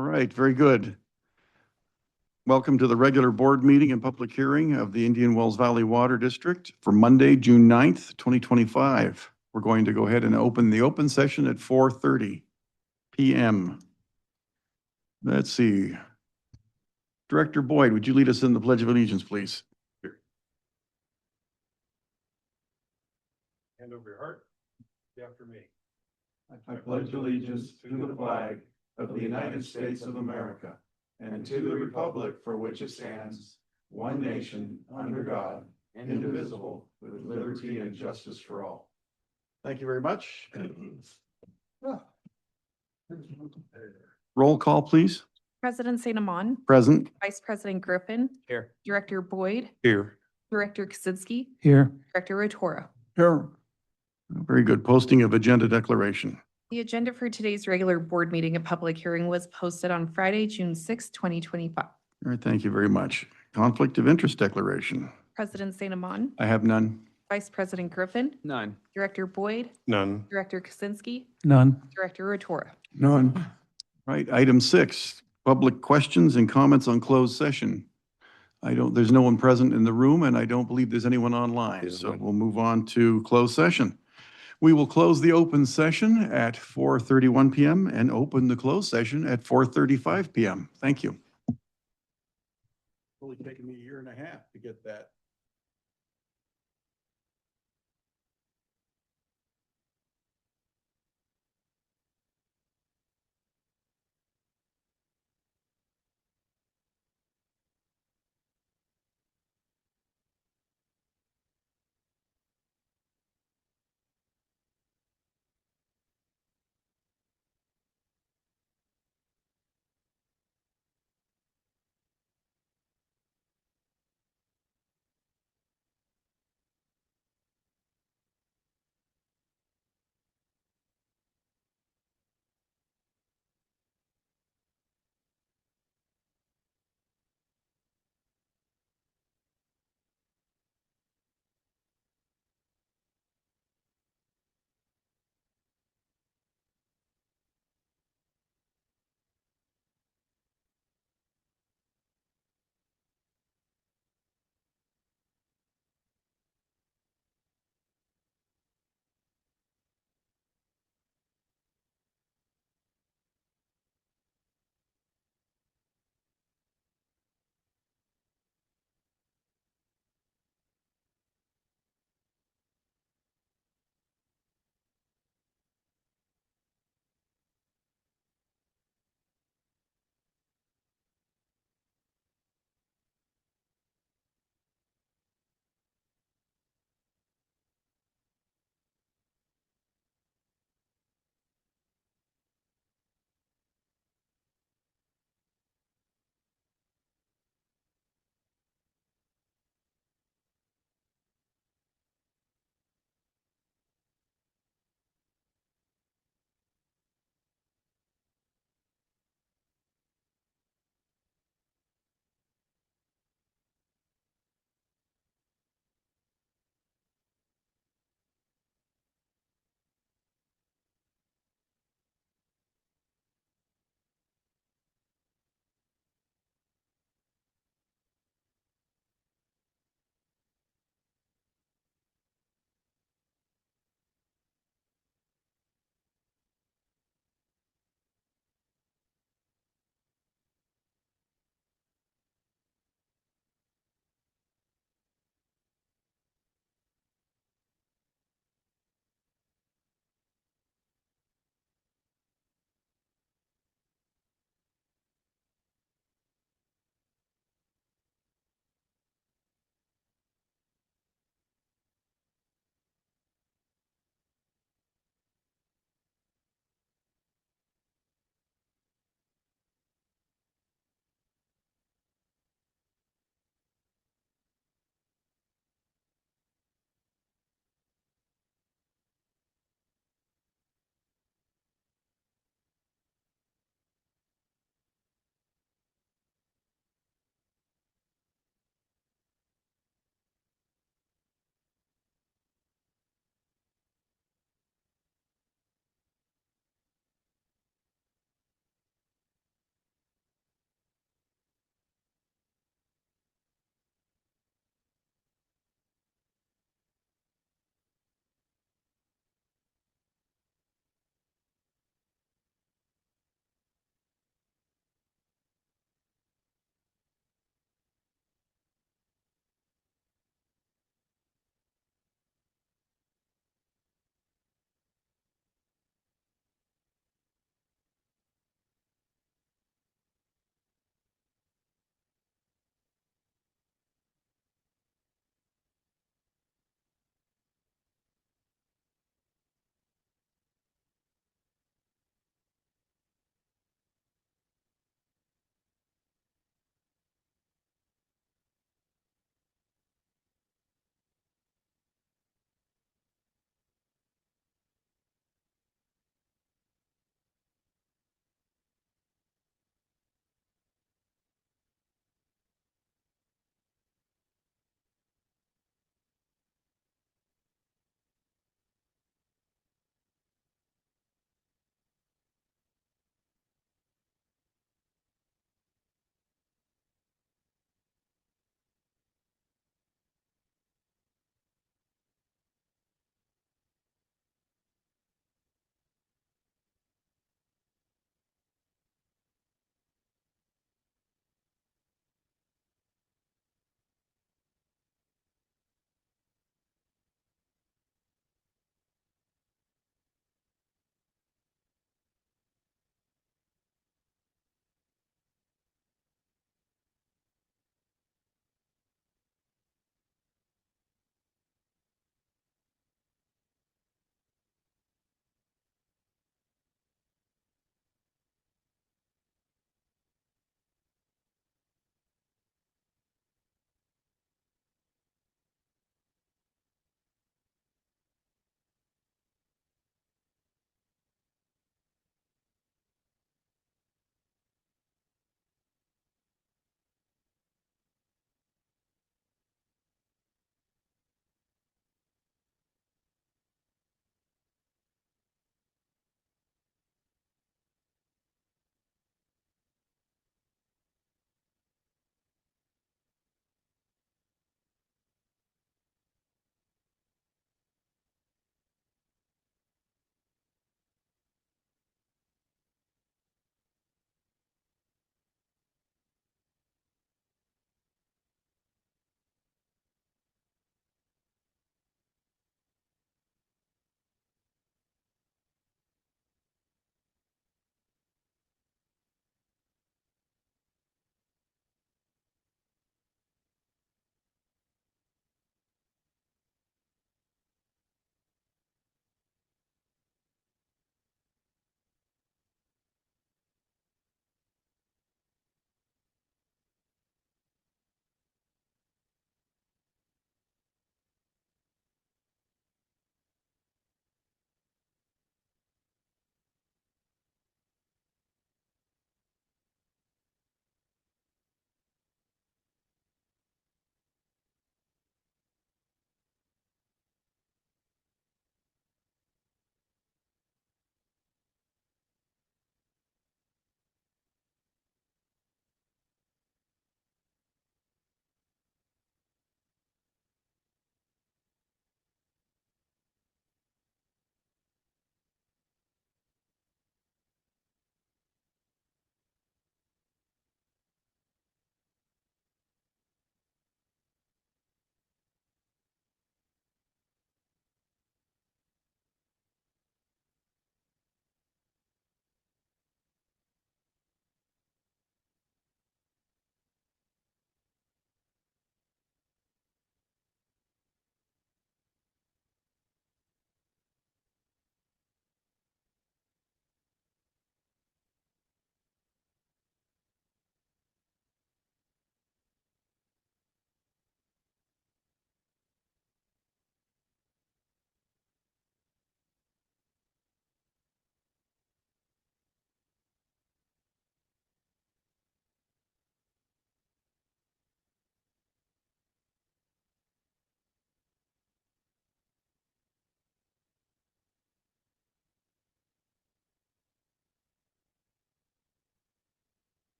right, very good. Welcome to the regular board meeting and public hearing of the Indian Wells Valley Water District for Monday, June 9th, 2025. We're going to go ahead and open the open session at 4:30 p.m. Let's see. Director Boyd, would you lead us in the Pledge of Allegiance, please? Hand over your heart. After me. I pledge allegiance to the flag of the United States of America and to the republic for which it stands, one nation, under God, indivisible, with liberty and justice for all. Thank you very much. Roll call, please. President St. Amand, Present. Vice President Griffin, Here. Director Boyd, Here. Director Kaczynski, Here. Director Rotora. Here. Very good. Posting of agenda declaration. The agenda for today's regular board meeting and public hearing was posted on Friday, June 6, 2025. All right, thank you very much. Conflict of interest declaration. President St. Amand, I have none. Vice President Griffin, None. Director Boyd, None. Director Kaczynski, None. Director Rotora. None. Right, item 6, public questions and comments on closed session. There's no one present in the room, and I don't believe there's anyone online, so we'll move on to closed session. We will close the open session at 4:31 p.m. and open the closed session at 4:35 p.m. Thank you. It's only taken me a year and a half to get that.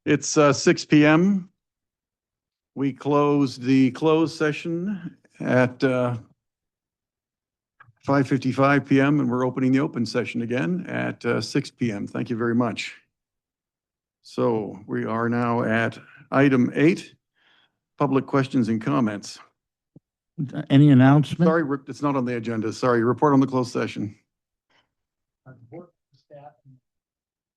It's 6 PM. We closed the closed session at 5:55 PM, and we're opening the open session again at 6 PM. Thank you very much. So we are now at item 8, public questions and comments. Any announcement? Sorry, it's not on the agenda. Sorry, report on the closed session.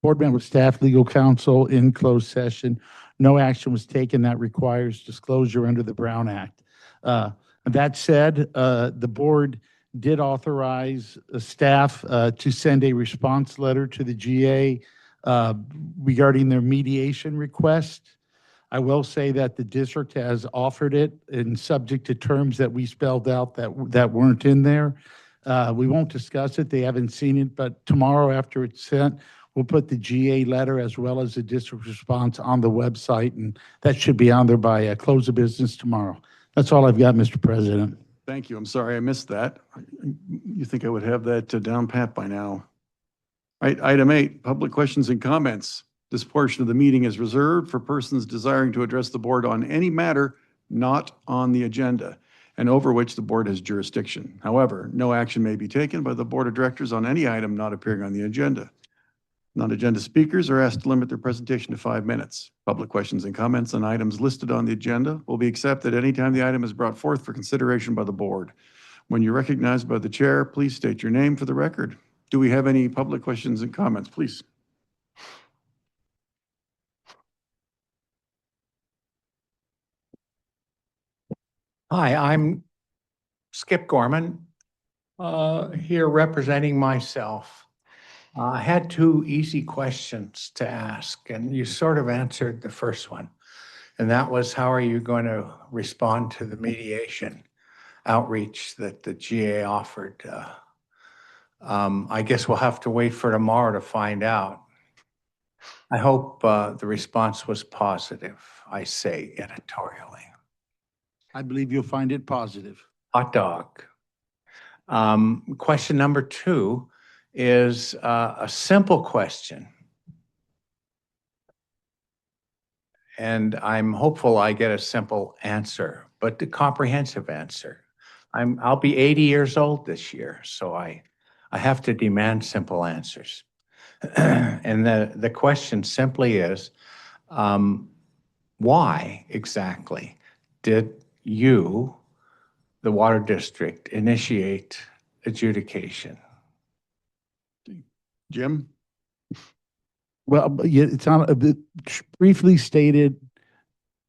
Board member, staff, legal counsel in closed session. No action was taken that requires disclosure under the Brown Act. That said, the board did authorize staff to send a response letter to the GA regarding their mediation request. I will say that the district has offered it and subject to terms that we spelled out that weren't in there. We won't discuss it. They haven't seen it, but tomorrow after it's sent, we'll put the GA letter as well as the district response on the website, and that should be on there by close of business tomorrow. That's all I've got, Mr. President. Thank you. I'm sorry I missed that. You think I would have that down pat by now? All right, item 8, public questions and comments. This portion of the meeting is reserved for persons desiring to address the board on any matter not on the agenda and over which the board has jurisdiction. However, no action may be taken by the board of directors on any item not appearing on the agenda. Non-agenda speakers are asked to limit their presentation to 5 minutes. Public questions and comments on items listed on the agenda will be accepted anytime the item is brought forth for consideration by the board. When you're recognized by the chair, please state your name for the record. Do we have any public questions and comments, please? Hi, I'm Skip Gorman, here representing myself. I had 2 easy questions to ask, and you sort of answered the first one. And that was, how are you going to respond to the mediation outreach that the GA offered? I guess we'll have to wait for tomorrow to find out. I hope the response was positive, I say editorially. I believe you'll find it positive. Hot dog. Question number 2 is a simple question. And I'm hopeful I get a simple answer, but a comprehensive answer. I'll be 80 years old this year, so I have to demand simple answers. And the question simply is, why exactly did you, the Water District, initiate adjudication? Jim? Well, yeah, it's on, briefly stated,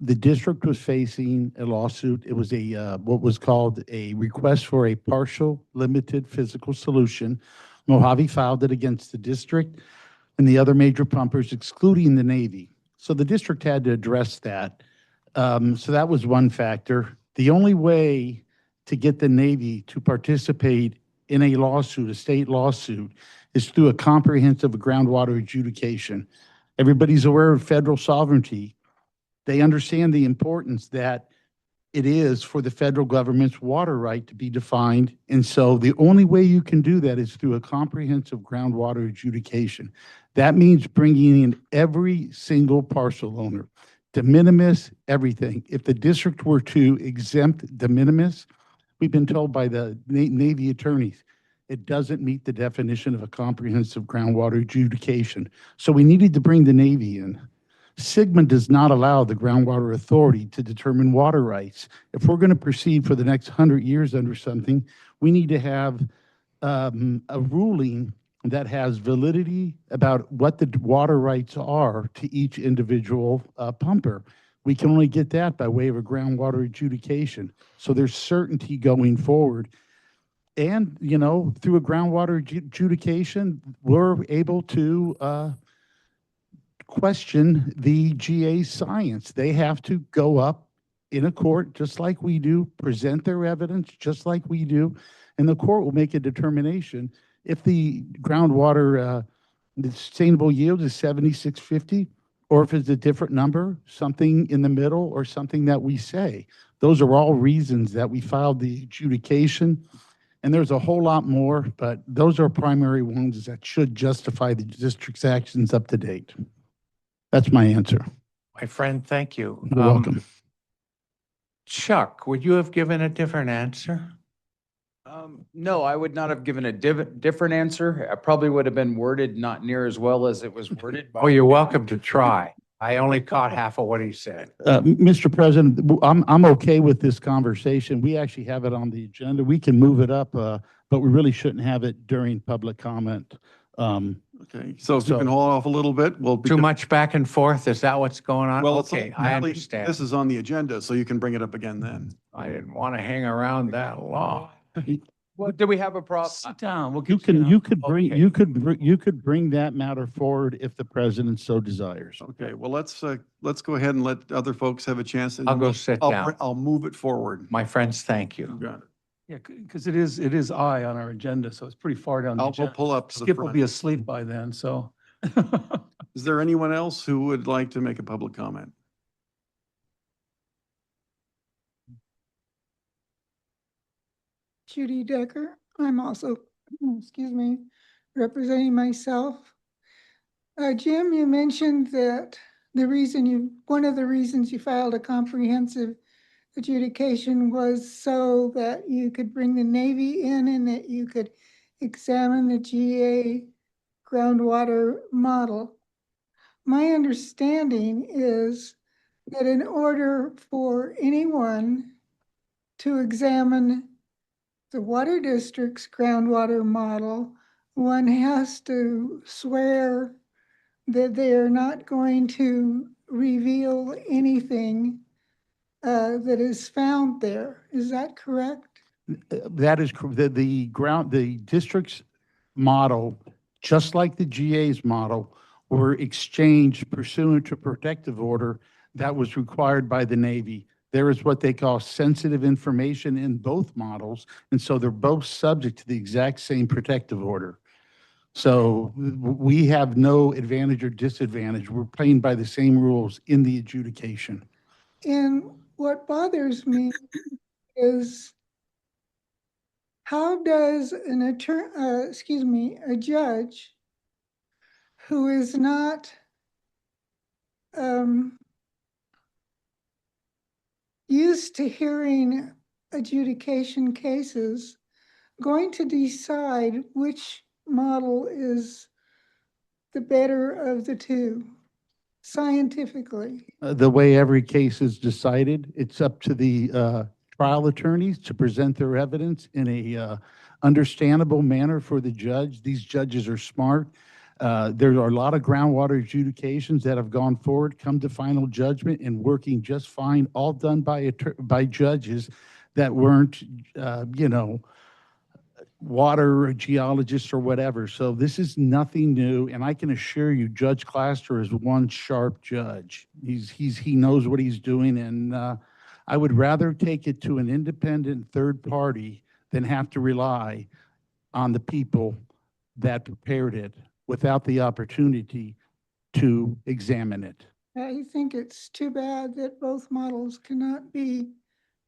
the district was facing a lawsuit. It was a, what was called a request for a partial limited physical solution. Mojave filed it against the district and the other major pumpers, excluding the Navy. So the district had to address that. So that was one factor. The only way to get the Navy to participate in a lawsuit, a state lawsuit, is through a comprehensive groundwater adjudication. Everybody's aware of federal sovereignty. They understand the importance that it is for the federal government's water right to be defined. And so the only way you can do that is through a comprehensive groundwater adjudication. That means bringing in every single parcel owner, de minimis, everything. If the district were to exempt de minimis, we've been told by the Navy attorneys, it doesn't meet the definition of a comprehensive groundwater adjudication. So we needed to bring the Navy in. SGMA does not allow the Groundwater Authority to determine water rights. If we're going to proceed for the next 100 years under something, we need to have a ruling that has validity about what the water rights are to each individual pumper. We can only get that by way of a groundwater adjudication. So there's certainty going forward. And, you know, through a groundwater adjudication, we're able to question the GA's science. They have to go up in a court just like we do, present their evidence just like we do, and the court will make a determination if the groundwater the sustainable yield is 7650, or if it's a different number, something in the middle, or something that we say. Those are all reasons that we filed the adjudication. And there's a whole lot more, but those are primary ones that should justify the district's actions up to date. That's my answer. My friend, thank you. You're welcome. Chuck, would you have given a different answer? No, I would not have given a different answer. I probably would have been worded not near as well as it was worded. Oh, you're welcome to try. I only caught half of what he said. Mr. President, I'm okay with this conversation. We actually have it on the agenda. We can move it up, but we really shouldn't have it during public comment. Okay, so if you can So- hold off a little bit, well. Too much back and forth? Is that what's going on? Well, it's Okay, I ultimately- understand. This is on the agenda, so you can bring it up again then. I didn't want to hang around that long. Well, do we have a problem? down, we'll You get can, you could bring, Okay. you could bring that matter forward if the president so desires. Okay, well, let's go ahead and let other folks have a chance. I'll go sit down. I'll move it forward. My friends, thank you. You got it. Yeah, because it is I on our agenda, so it's pretty far down the We'll agenda. pull up to the Skip will front. be asleep by then, so. Is there anyone else who would like to make a public comment? Judy Decker. I'm also, excuse me, representing myself. Jim, you mentioned that one of the reasons you filed a comprehensive adjudication was so that you could bring the Navy in and that you could examine the GA groundwater model. My understanding is that in order for anyone to examine the water district's groundwater model, one has to swear that they are not going to reveal anything that is found there. Is that correct? That is, the district's model, just like the GA's model, were exchanged pursuant to protective order that was required by the Navy. There is what they call sensitive information in both models, and so they're both subject to the exact same protective order. So we have no advantage or disadvantage. We're playing by the same rules in the adjudication. And what bothers me is how does a judge who is not used to hearing adjudication cases going to decide which model is the better of the two scientifically? The way every case is decided, it's up to the trial attorneys to present their evidence in a understandable manner for the judge. These judges are smart. There are a lot of groundwater adjudications that have gone forward, come to final judgment, and working just fine, all done by judges that weren't, water geologists or whatever. So this is nothing new, and I can assure you, Judge Claster is one sharp judge. He knows what he's doing, and I would rather take it to an independent third party than have to rely on the people that prepared it without the opportunity to examine it. I think it's too bad that both models cannot be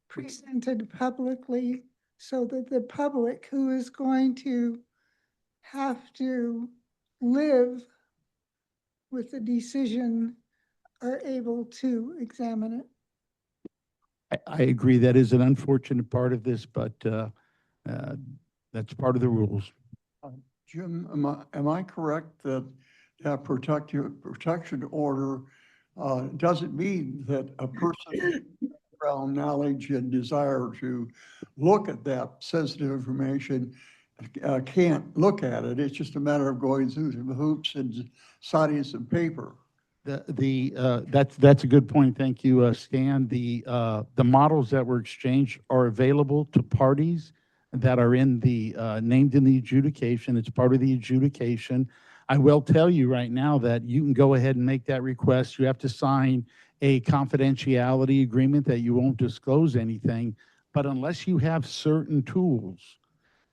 presented publicly so that the public who is going to have to live with the decision are able to examine it. I agree that is an unfortunate part of this, but that's part of the rules. Jim, am I correct that that protection order doesn't mean that a person with background knowledge and desire to look at that sensitive information can't look at it? It's just a matter of going through some hoops and signing some paper. That's a good point. Thank you, Stan. The models that were exchanged are available to parties that are in the named in the adjudication. It's part of the adjudication. I will tell you right now that you can go ahead and make that request. You have to sign a confidentiality agreement that you won't disclose anything. But unless you have certain tools,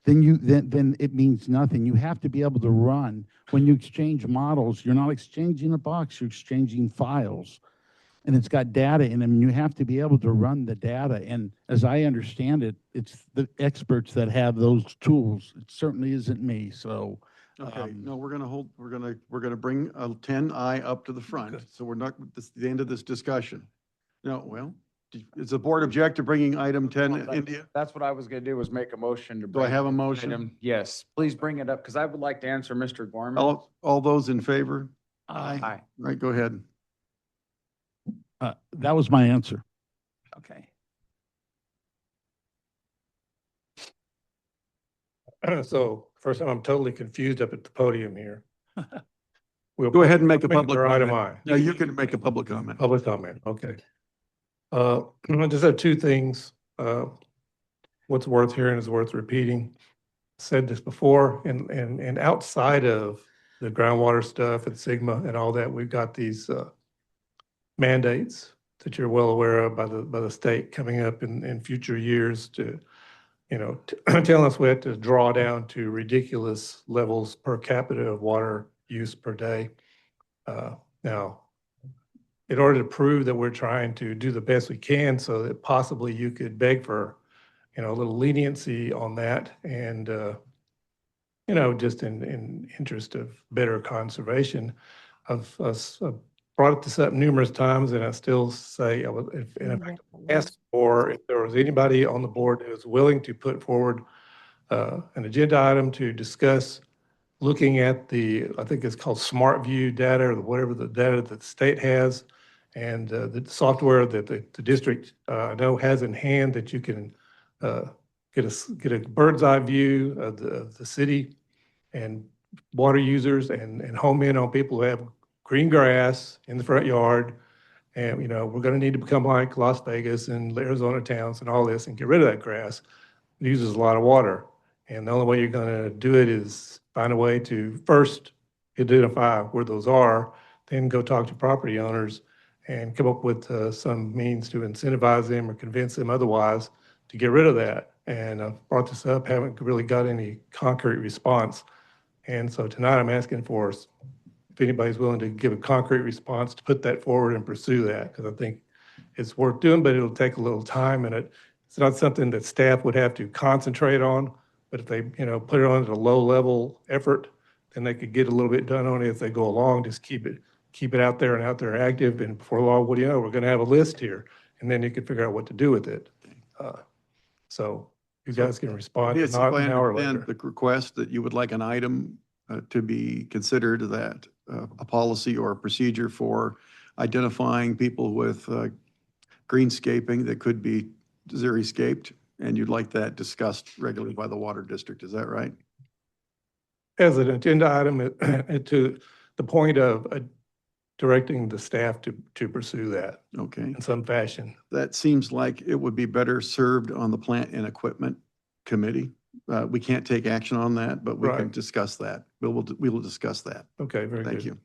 then it means nothing. You have to be able to run. When you exchange models, you're not exchanging a box, you're exchanging files. And it's got data in them, and you have to be able to run the data. And as I understand it, it's the experts that have those tools. It certainly isn't me. So Okay, no, we're gonna hold, we're gonna bring 10I up to the front. Okay. So we're not, this is the end of this discussion. No, well, does the board object to bringing item 10 India? That's what I was gonna do, was make a motion to. Do I bring have a this motion? item. Yes, please bring it up, because I would like to answer Mr. Gorman. All those in favor? Aye. Right, go ahead. That was my answer. Okay. So first time I'm totally confused up at the podium here. We'll Go ahead and make a put public for item comment. I. No, you can make a public comment. Public comment, okay. I just have two things. What's worth hearing is worth repeating. Said this before, and outside of the groundwater stuff and Sigma and all that, we've got these mandates that you're well aware of by the state coming up in future years to, telling us we have to draw down to ridiculous levels per capita of water use per day. Now, in order to prove that we're trying to do the best we can so that possibly you could beg for, a little leniency on that and, just in interest of better conservation. I've brought this up numerous times and I still say, ask for if there was anybody on the board who was willing to put forward an agenda item to discuss looking at I think it's called Smart View data or whatever the data that the state has and the software that the district I know has in hand that you can get a bird's eye view of the city and water users and home in on people who have green grass in the front yard. And, we're going to need to become like Las Vegas and Arizona towns and all this and get rid of that grass. It uses a lot of water. And the only way you're going to do it is find a way to first identify where those are, then go talk to property owners and come up with some means to incentivize them or convince them otherwise to get rid of that. And I've brought this up, haven't really got any concrete response. And so tonight I'm asking for, if anybody's willing to give a concrete response, to put that forward and pursue that, because I think it's worth doing, but it'll take a little time and it's not something that staff would have to concentrate on. But if they, put it on at a low level effort, then they could get a little bit done on it as they go along. Just keep it out there and out there active. And before long, what do you know, we're going to have a list here, and then you can figure out what to do with it. So you guys can respond Yes, not I an hour understand later. the request that you would like an item to be considered that a policy or a procedure for identifying people with greenscaping that could be xeriscaped, and you'd like that discussed regularly by the water district. Is that right? As an agenda item to the point of directing the staff to pursue that Okay. in some fashion. That seems like it would be better served on the plant and equipment committee. We can't take action on that, but we can Right. discuss that. We will discuss that. Okay, very good. Thank you.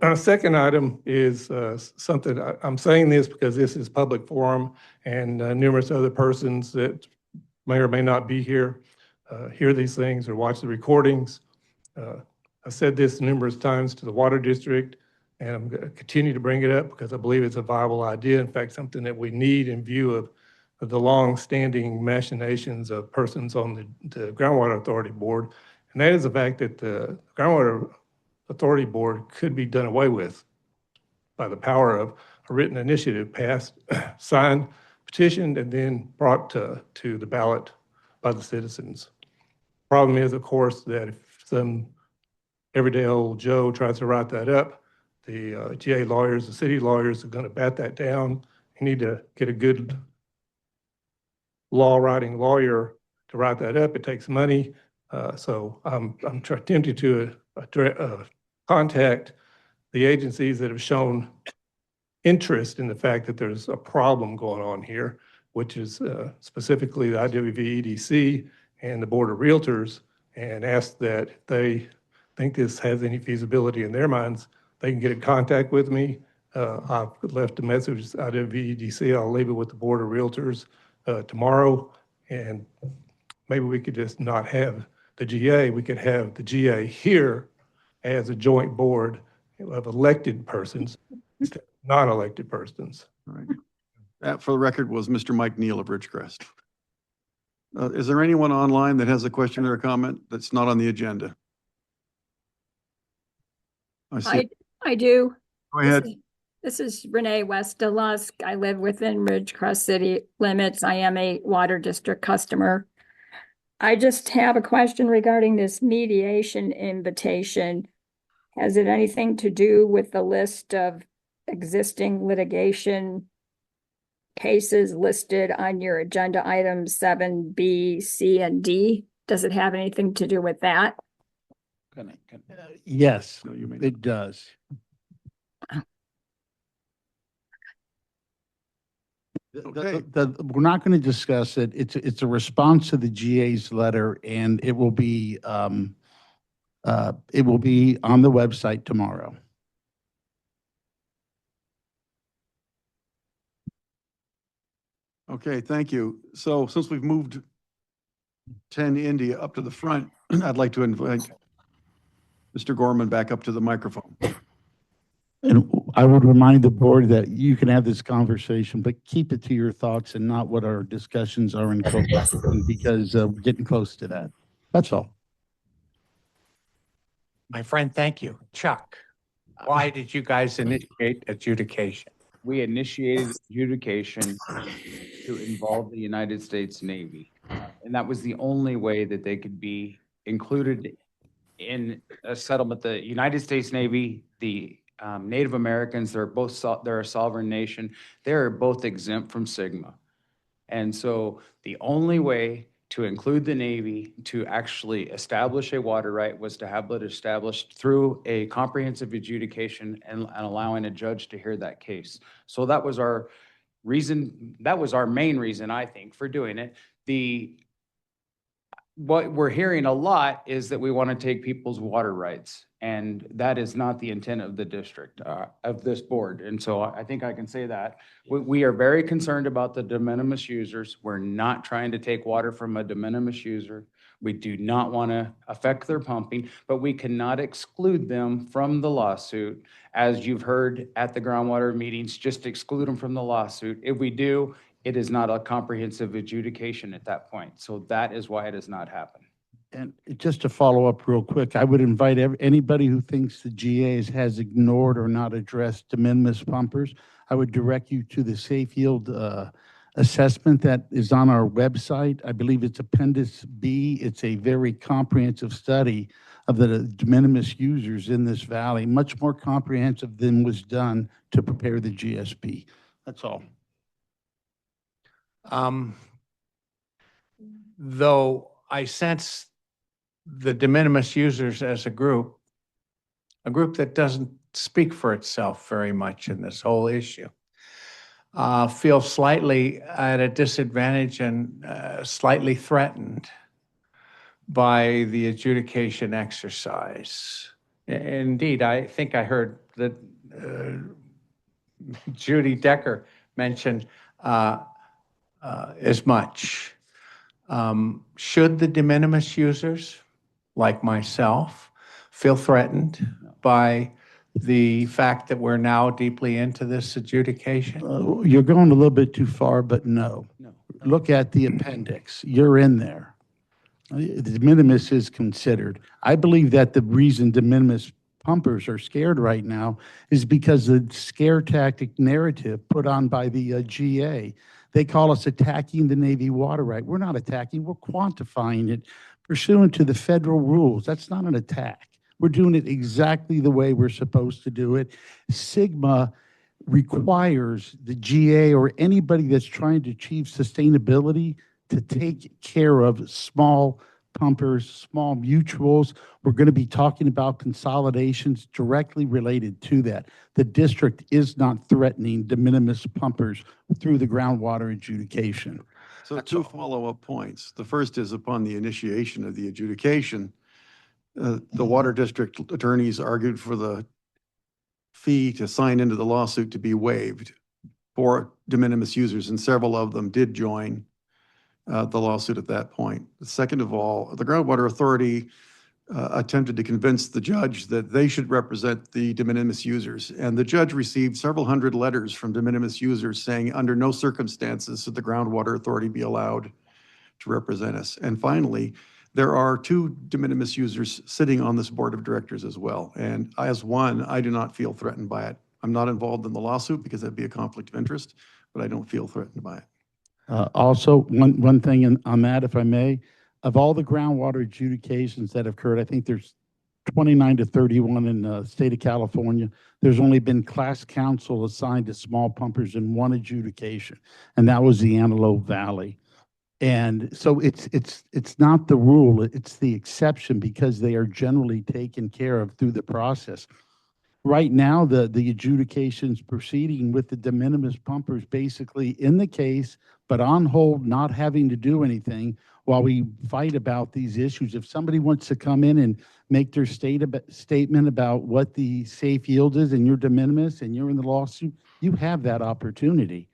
Our second item is something, I'm saying this because this is public forum and numerous other persons that may or may not be here hear these things or watch the recordings. I said this numerous times to the water district, and I'm going to continue to bring it up because I believe it's a viable idea. In fact, something that we need in view of the long-standing machinations of persons on the Groundwater Authority Board. And that is the fact that the Groundwater Authority Board could be done away with by the power of a written initiative passed, signed, petitioned, and then brought to the ballot by the citizens. Problem is, of course, that if some everyday old Joe tries to write that up, the GA lawyers, the city lawyers are going to bat that down. You need to get a good law writing lawyer to write that up. It takes money. So I'm tempted to contact the agencies that have shown interest in the fact that there's a problem going on here, which is specifically the IWV EDC and the Board of Realtors, and ask that if they think this has any feasibility in their minds, they can get in contact with me. I've left a message to IWV EDC. I'll leave it with the Board of Realtors tomorrow, and maybe we could just not have the GA. We could have the GA here as a joint board of elected persons, instead of non-elected persons. All right. That, for the record, was Mr. Mike Neal of Ridgecrest. Is there anyone online that has a question or a comment that's not on the agenda? I see. I do. Go ahead. This is Renee West Delusk. I live within Ridgecrest city limits. I am a water district customer. I just have a question regarding this mediation invitation. Has it anything to do with the list of existing litigation cases listed on your agenda items 7B, C, and D? Does it have anything to do with that? Yes, No, you may not. it does. Okay. We're not going to discuss it. It's a response to the GA's letter, and it will be on the website tomorrow. Okay, thank you. So since we've moved 10 India up to the front, I'd like to invite Mr. Gorman back up to the microphone. And I would remind the board that you can have this conversation, but keep it to your thoughts and not what our discussions are in closed session, because we're getting close to that. That's all. My friend, thank you. Chuck, why did you guys initiate adjudication? We initiated adjudication to involve the United States Navy. And that was the only way that they could be included in a settlement. The United States Navy, the Native Americans, they're a sovereign nation. They're both exempt from SGMA. And so the only way to include the Navy to actually establish a water right was to have it established through a comprehensive adjudication and allowing a judge to hear that case. So that was our reason, that was our main reason, I think, for doing it. What we're hearing a lot is that we want to take people's water rights, and that is not the intent of the district, of this board. And so I think I can say that. We are very concerned about the de minimis users. We're not trying to take water from a de minimis user. We do not want to affect their pumping, but we cannot exclude them from the lawsuit. As you've heard at the groundwater meetings, just exclude them from the lawsuit. If we do, it is not a comprehensive adjudication at that point. So that is why it has not happened. And just to follow up real quick, I would invite anybody who thinks the GA has ignored or not addressed de minimis pumpers, I would direct you to the Safe Yield assessment that is on our website. I believe it's Appendix B. It's a very comprehensive study of the de minimis users in this valley, much more comprehensive than was done to prepare the GSP. That's all. Though I sense the de minimis users as a group that doesn't speak for itself very much in this whole issue, feel slightly at a disadvantage and slightly threatened by the adjudication exercise. Indeed, I think I heard that Judy Decker mentioned as much. Should the de minimis users, like myself, feel threatened by the fact that we're now deeply into this adjudication? You're going a little bit too far, but no. Look at the appendix. You're in there. The de minimis is considered. I believe that the reason de minimis pumpers are scared right now is because the scare tactic narrative put on by the GA. They call us attacking the Navy water right. We're not attacking, we're quantifying it pursuant to the federal rules. That's not an attack. We're doing it exactly the way we're supposed to do it. SGMA requires the GA or anybody that's trying to achieve sustainability to take care of small pumpers, small mutuals. We're going to be talking about consolidations directly related to that. The district is not threatening de minimis pumpers through the groundwater adjudication. So two follow-up points. The first is upon the initiation of the adjudication, the water district attorneys argued for the fee to sign into the lawsuit to be waived for de minimis users, and several of them did join the lawsuit at that point. Second of all, the Groundwater Authority attempted to convince the judge that they should represent the de minimis users. And the judge received several hundred letters from de minimis users saying under no circumstances should the Groundwater Authority be allowed to represent us. And finally, There are two de minimis users sitting on this board of directors as well. And as one, I do not feel threatened by it. I'm not involved in the lawsuit because that'd be a conflict of interest, but I don't feel threatened by it. Also, one thing on that, if I may, of all the groundwater adjudications that have occurred, I think there's 29 to 31 in the state of California. There's only been class counsel assigned to small pumpers in one adjudication, and that was the Antelope Valley. And so it's not the rule, it's the exception because they are generally taken care of through the process. Right now, the adjudication's proceeding with the de minimis pumpers basically in the case, but on hold, not having to do anything while we fight about these issues. If somebody wants to come in and make their statement about what the safe yield is and you're de minimis and you're in the lawsuit, you have that opportunity.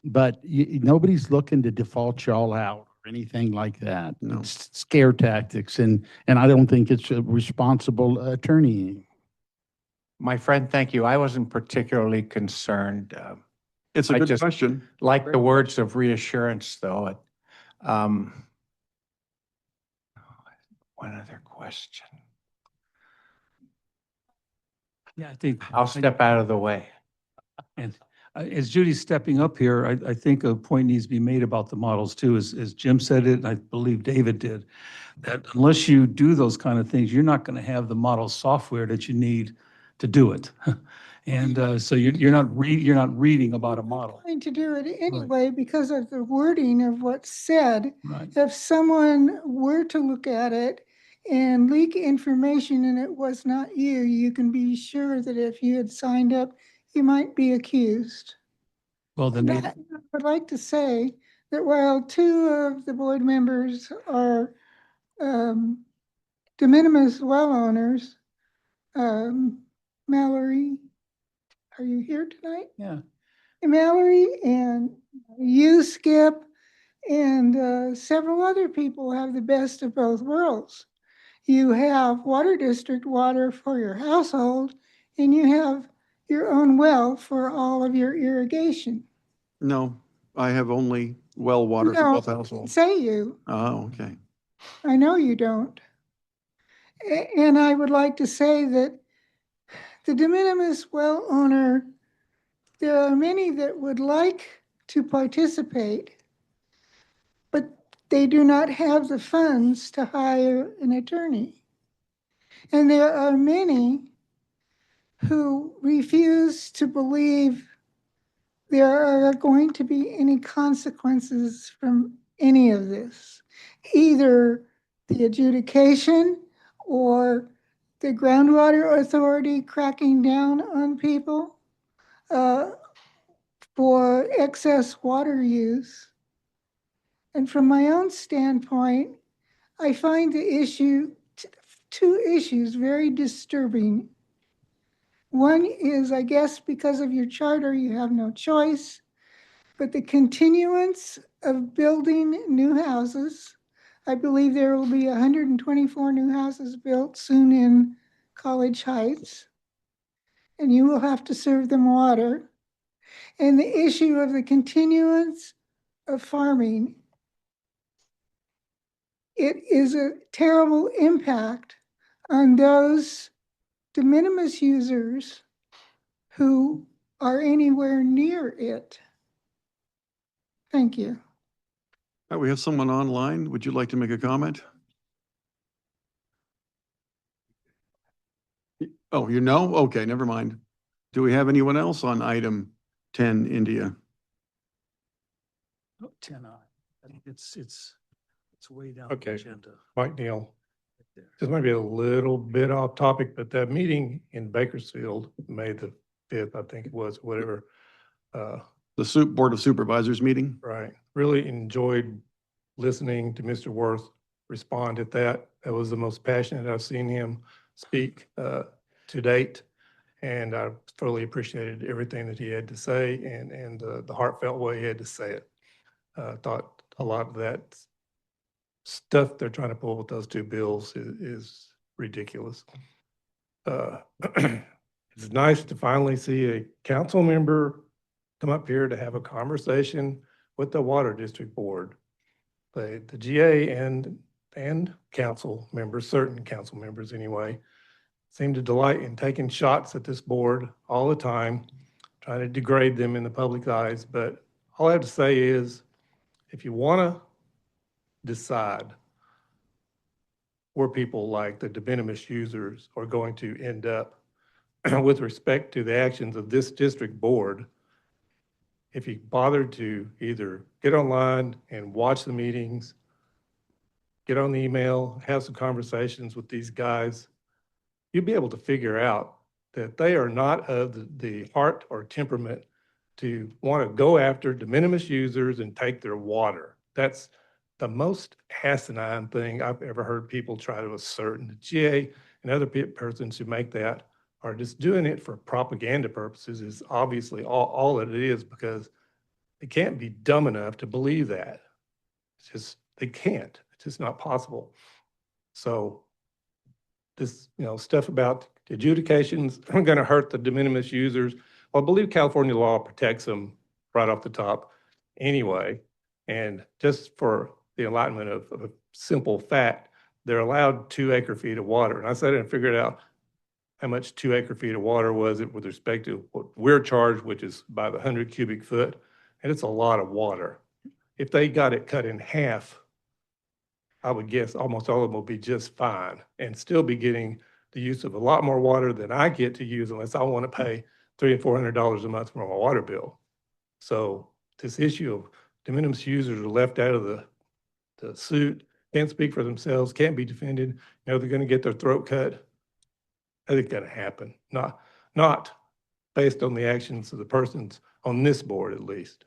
But nobody's looking to default y'all out or anything like that. No. It's scare tactics, and I don't think it's a responsible attorney. My friend, thank you. I wasn't particularly concerned. It's a I good just- question. Like the words of reassurance, though. One other question. Yeah, I think. I'll step out of the way. And as Judy's stepping up here, I think a point needs to be made about the models too, as Jim said it, and I believe David did, that unless you do those kind of things, you're not going to have the model software that you need to do it. And so you're not reading about a model. Trying to do it anyway because of the wording of what's said. Right. If someone were to look at it and leak information and it was not you, you can be sure that if you had signed up, you might be accused. Well, then And I would like to say that while two of the board members are de minimis well owners, Mallory, are you here tonight? yeah. Mallory and you, Skip, and several other people have the best of both worlds. You have water district water for your household, and you have your own well for all of your irrigation. No, I have only well water for No, both households. say you. Oh, okay. I know you don't. And I would like to say that the de minimis well owner, there are many that would like to participate, but they do not have the funds to hire an attorney. And there are many who refuse to believe there are going to be any consequences from any of this, either the adjudication or the groundwater authority cracking down on people for excess water use. And from my own standpoint, I find the issue, two issues very disturbing. One is, I guess, because of your charter, you have no choice, but the continuance of building new houses. I believe there will be 124 new houses built soon in College Heights, and you will have to serve them water. And the issue of the continuance of farming. It is a terrible impact on those de minimis users who are anywhere near it. Thank you. All right, we have someone online. Would you like to make a comment? Oh, you know? Okay, never mind. Do we have anyone else on item 10, India? 10 on. I think it's way down the Okay. agenda. Mike Neal. Right there. This might be a little bit off topic, but that meeting in Bakersfield, May the 5th, I think it was, whatever. The Board of Supervisors meeting? Right. Really enjoyed listening to Mr. Worth respond at that. That was the most passionate I've seen him speak to date. And I thoroughly appreciated everything that he had to say and the heartfelt way he had to say it. Thought a lot of that stuff they're trying to pull with those two bills is ridiculous. It's nice to finally see a council member come up here to have a conversation with the Water District Board. The GA and and council members, certain council members anyway, seem to delight in taking shots at this board all the time, trying to degrade them in the public eyes. But all I have to say is, if you want to decide where people like the de minimis users are going to end up with respect to the actions of this district board, if you bother to either get online and watch the meetings, get on the email, have some conversations with these guys, you'll be able to figure out that they are not of the heart or temperament to want to go after de minimis users and take their water. That's the most asinine thing I've ever heard people try to assert. And the GA and other persons who make that are just doing it for propaganda purposes is obviously all that it is, because they can't be dumb enough to believe that. It's just, they can't. It's just not possible. So this, stuff about adjudications are going to hurt the de minimis users. Well, I believe California law protects them right off the top anyway. And just for the enlightenment of a simple fact, they're allowed 2 acre-feet of water. And I sat and figured out how much 2 acre-feet of water was it with respect to what we're charged, which is by the 100 cubic foot. And it's a lot of water. If they got it cut in half, I would guess almost all of them will be just fine and still be getting the use of a lot more water than I get to use, unless I want to pay $300 and $400 a month for my water bill. So this issue of de minimis users are left out of the suit, can't speak for themselves, can't be defended. They're going to get their throat cut. I think going to happen. Not based on the actions of the persons on this board, at least.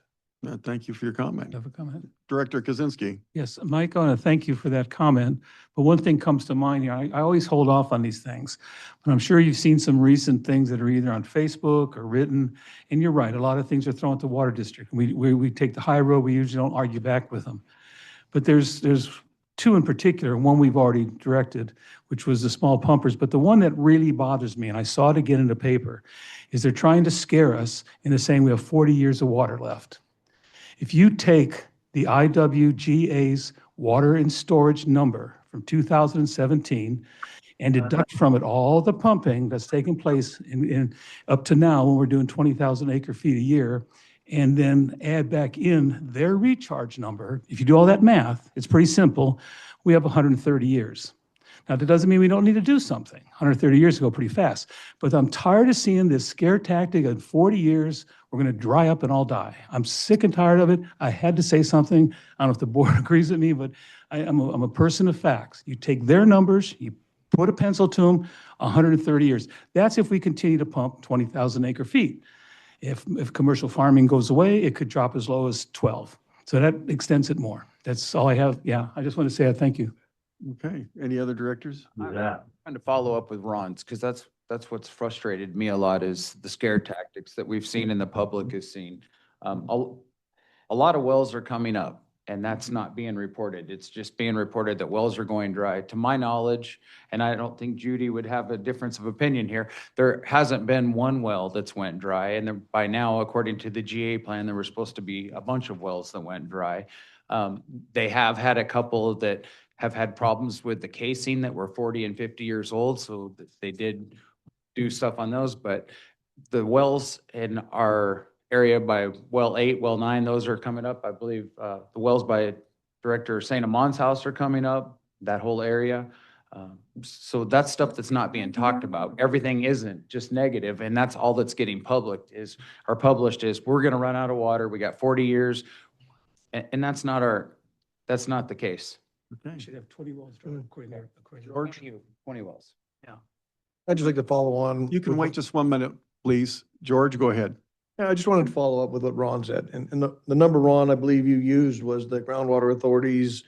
Thank you for your comment. Have a comment? Director Kaczynski. Yes, Mike, I want to thank you for that comment. But one thing comes to mind here. I always hold off on these things. But I'm sure you've seen some recent things that are either on Facebook or written. And you're right, a lot of things are thrown at the water district. We take the high road. We usually don't argue back with them. But there's 2 in particular, one we've already directed, which was the small pumpers. But the one that really bothers me, and I saw it again in the paper, is they're trying to scare us into saying we have 40 years of water left. If you take the IWGA's water and storage number from 2017 and deduct from it all the pumping that's taken place in up to now, when we're doing 20,000 acre feet a year, and then add back in their recharge number, if you do all that math, it's pretty simple, we have 130 years. Now, that doesn't mean we don't need to do something. 130 years go pretty fast. But I'm tired of seeing this scare tactic of 40 years, we're going to dry up and all die. I'm sick and tired of it. I had to say something. I don't know if the board agrees with me, but I'm a person of facts. You take their numbers, you put a pencil to them, 130 years. That's if we continue to pump 20,000 acre feet. If commercial farming goes away, it could drop as low as 12. So that extends it more. That's all I have. Yeah, I just want to say I thank you. Okay, any other directors? I'm trying to follow up with Ron's, because that's what's frustrated me a lot, is the scare tactics that we've seen and the public has seen. A lot of wells are coming up, and that's not being reported. It's just being reported that wells are going dry. To my knowledge, and I don't think Judy would have a difference of opinion here, there hasn't been one well that's went dry. And there, by now, according to the GA plan, there were supposed to be a bunch of wells that went dry. They have had a couple that have had problems with the casing that were 40 and 50 years old. So they did do stuff on those, but the wells in our area by well 8, well 9, those are coming up. I believe the wells by Director St. Amon's house are coming up, that whole area. So that's stuff that's not being talked about. Everything isn't just negative, and that's all that's getting published is we're going to run out of water. We got 40 years, and that's not the case. Okay. We should have 20 wells drilled according to George? 20 wells. I'd just like to follow on. You can wait just 1 minute, please. George, go ahead. Yeah, I just wanted to follow up with what Ron said. And the number, Ron, I believe you used was the Groundwater Authority's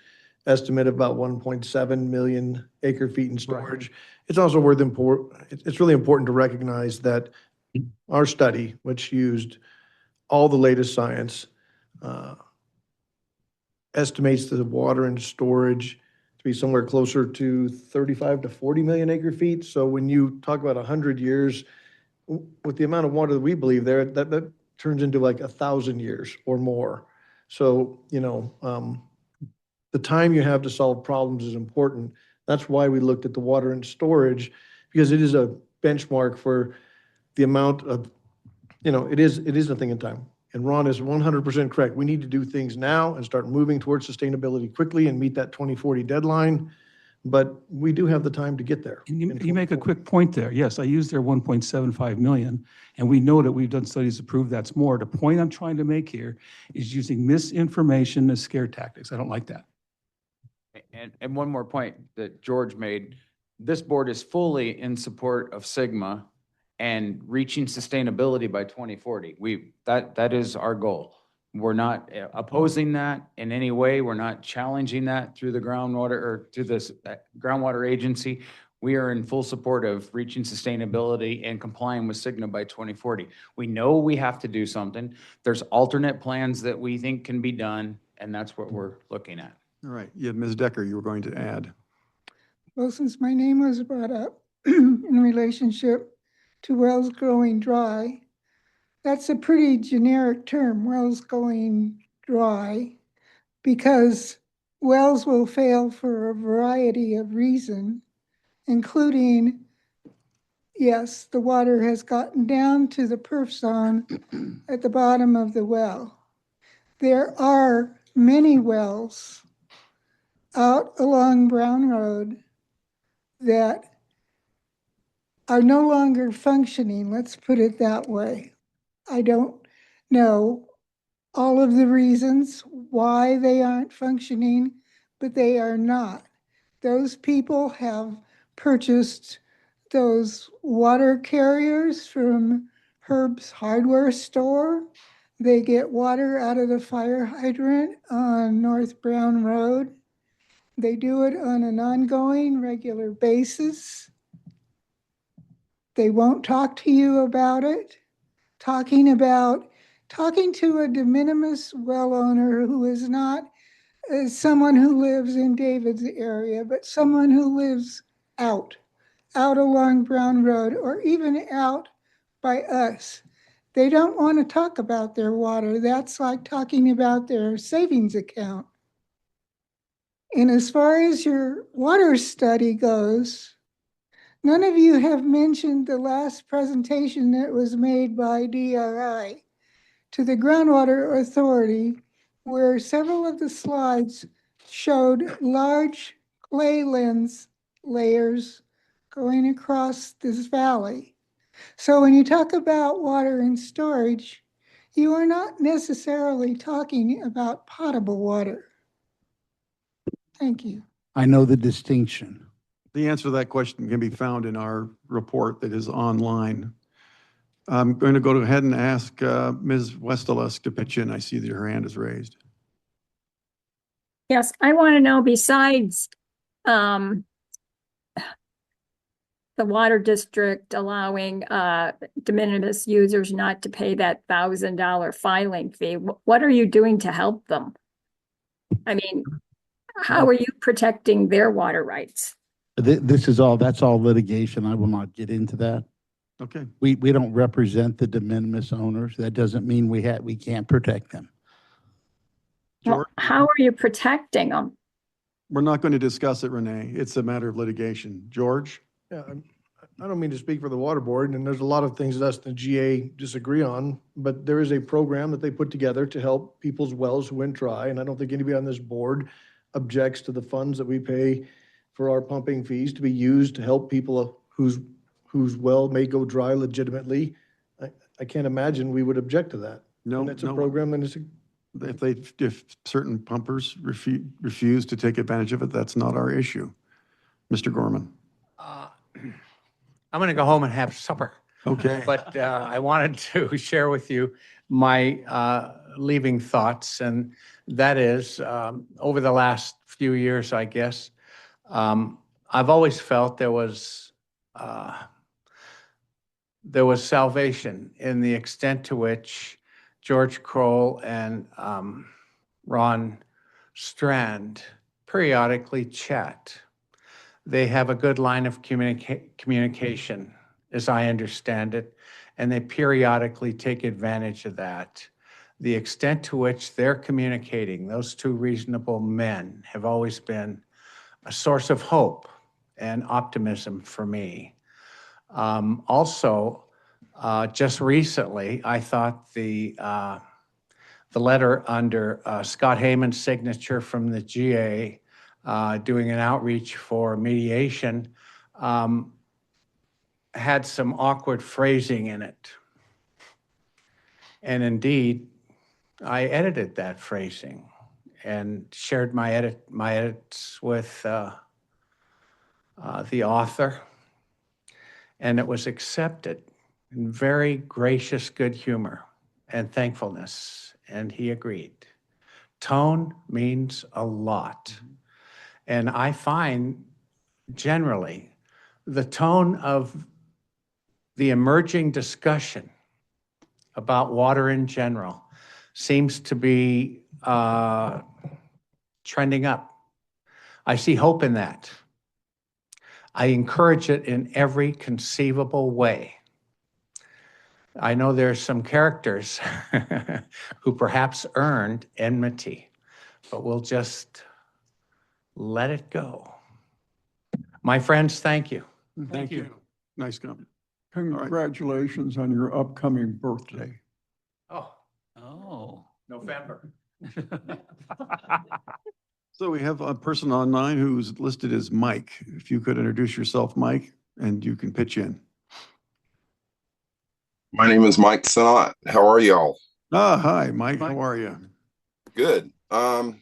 estimate of about 1.7 million acre feet in storage. It's also it's really important to recognize that our study, which used all the latest science, estimates the water and storage to be somewhere closer to 35 to 40 million acre feet. So when you talk about 100 years, with the amount of water that we believe there, that turns into like 1,000 years or more. So, the time you have to solve problems is important. That's why we looked at the water and storage, because it is a benchmark for the amount of, it is a thing in time. And Ron is 100% correct. We need to do things now and start moving towards sustainability quickly and meet that 2040 deadline. But we do have the time to get there. And you, in you make a 2040. quick point there. Yes, I used their 1.75 million, and we know that we've done studies to prove that's more. The point I'm trying to make here is using misinformation as scare tactics. I don't like that. And one more point that George made, this board is fully in support of Sigma and reaching sustainability by 2040. That is our goal. We're not opposing that in any way. We're not challenging that through the groundwater or through this groundwater agency. We are in full support of reaching sustainability and complying with Sigma by 2040. We know we have to do something. There's alternate plans that we think can be done, and that's what we're looking at. All right. Yeah, Ms. Decker, you were going to add. Well, since my name was brought up in relationship to wells growing dry, that's a pretty generic term, wells going dry, because wells will fail for a variety of reasons, including, yes, the water has gotten down to the perf zone at the bottom of the well. There are many wells out along Brown Road that are no longer functioning, let's put it that way. I don't know all of the reasons why they aren't functioning, but they are not. Those people have purchased those water carriers from Herb's hardware store. They get water out of the fire hydrant on North Brown Road. They do it on an ongoing, regular basis. They won't talk to you about it. Talking to a de minimis well owner who is not someone who lives in David's area, but someone who lives out along Brown Road, or even out by us. They don't want to talk about their water. That's like talking about their savings account. And as far as your water study goes, none of you have mentioned the last presentation that was made by DRI to the Groundwater Authority, where several of the slides showed large clay lens layers going across this valley. So when you talk about water and storage, you are not necessarily talking about potable water. Thank you. I know the distinction. The answer to that question can be found in our report that is online. I'm going to go ahead and ask Ms. Westelusk to pitch in. I see that her hand is raised. Yes, I want to know, besides the water district allowing de minimis users not to pay that $1,000 filing fee, what are you doing to help them? I mean, how are you protecting their water rights? That's all litigation. I will not get into that. Okay. We don't represent the de minimis owners. That doesn't mean we can't protect them. Well, how are you protecting them? We're not going to discuss it, Renee. It's a matter of litigation. George? Yeah, I don't mean to speak for the water board, and there's a lot of things that us and the GA disagree on, but there is a program that they put together to help people's wells who went dry, and I don't think anybody on this board objects to the funds that we pay for our pumping fees to be used to help people whose well may go dry legitimately. I can't imagine we would object to that. No, And it's a no. program that is, If certain pumpers refuse to take advantage of it, that's not our issue. Mr. Gorman? I'm going to go home and have supper. Okay. But I wanted to share with you my leaving thoughts, and that is, over the last few years, I guess, I've always felt there was salvation in the extent to which George Kroll and Ron Strand periodically chat. They have a good line of communication, as I understand it, and they periodically take advantage of that. the extent to which they're communicating, those two reasonable men have always been a source of hope and optimism for me. Also, just recently, I thought the letter under Scott Heyman's signature from the GA doing an outreach for mediation had some awkward phrasing in it. And indeed, I edited that phrasing and shared my edits with the author, and it was accepted in very gracious good humor and thankfulness, and he agreed. Tone means a lot. And I find generally the tone of the emerging discussion about water in general seems to be trending up. I see hope in that. I encourage it in every conceivable way. I know there's some characters who perhaps earned enmity, but we'll just let it go. My friends, thank you. Thank you. Nice comment. Congratulations on your upcoming birthday. Oh, Oh. November. So we have a person online who's listed as Mike. If you could introduce yourself, Mike, and you can pitch in. My name is Mike Sinat. How are y'all? Hi, Mike. How are you? Good. I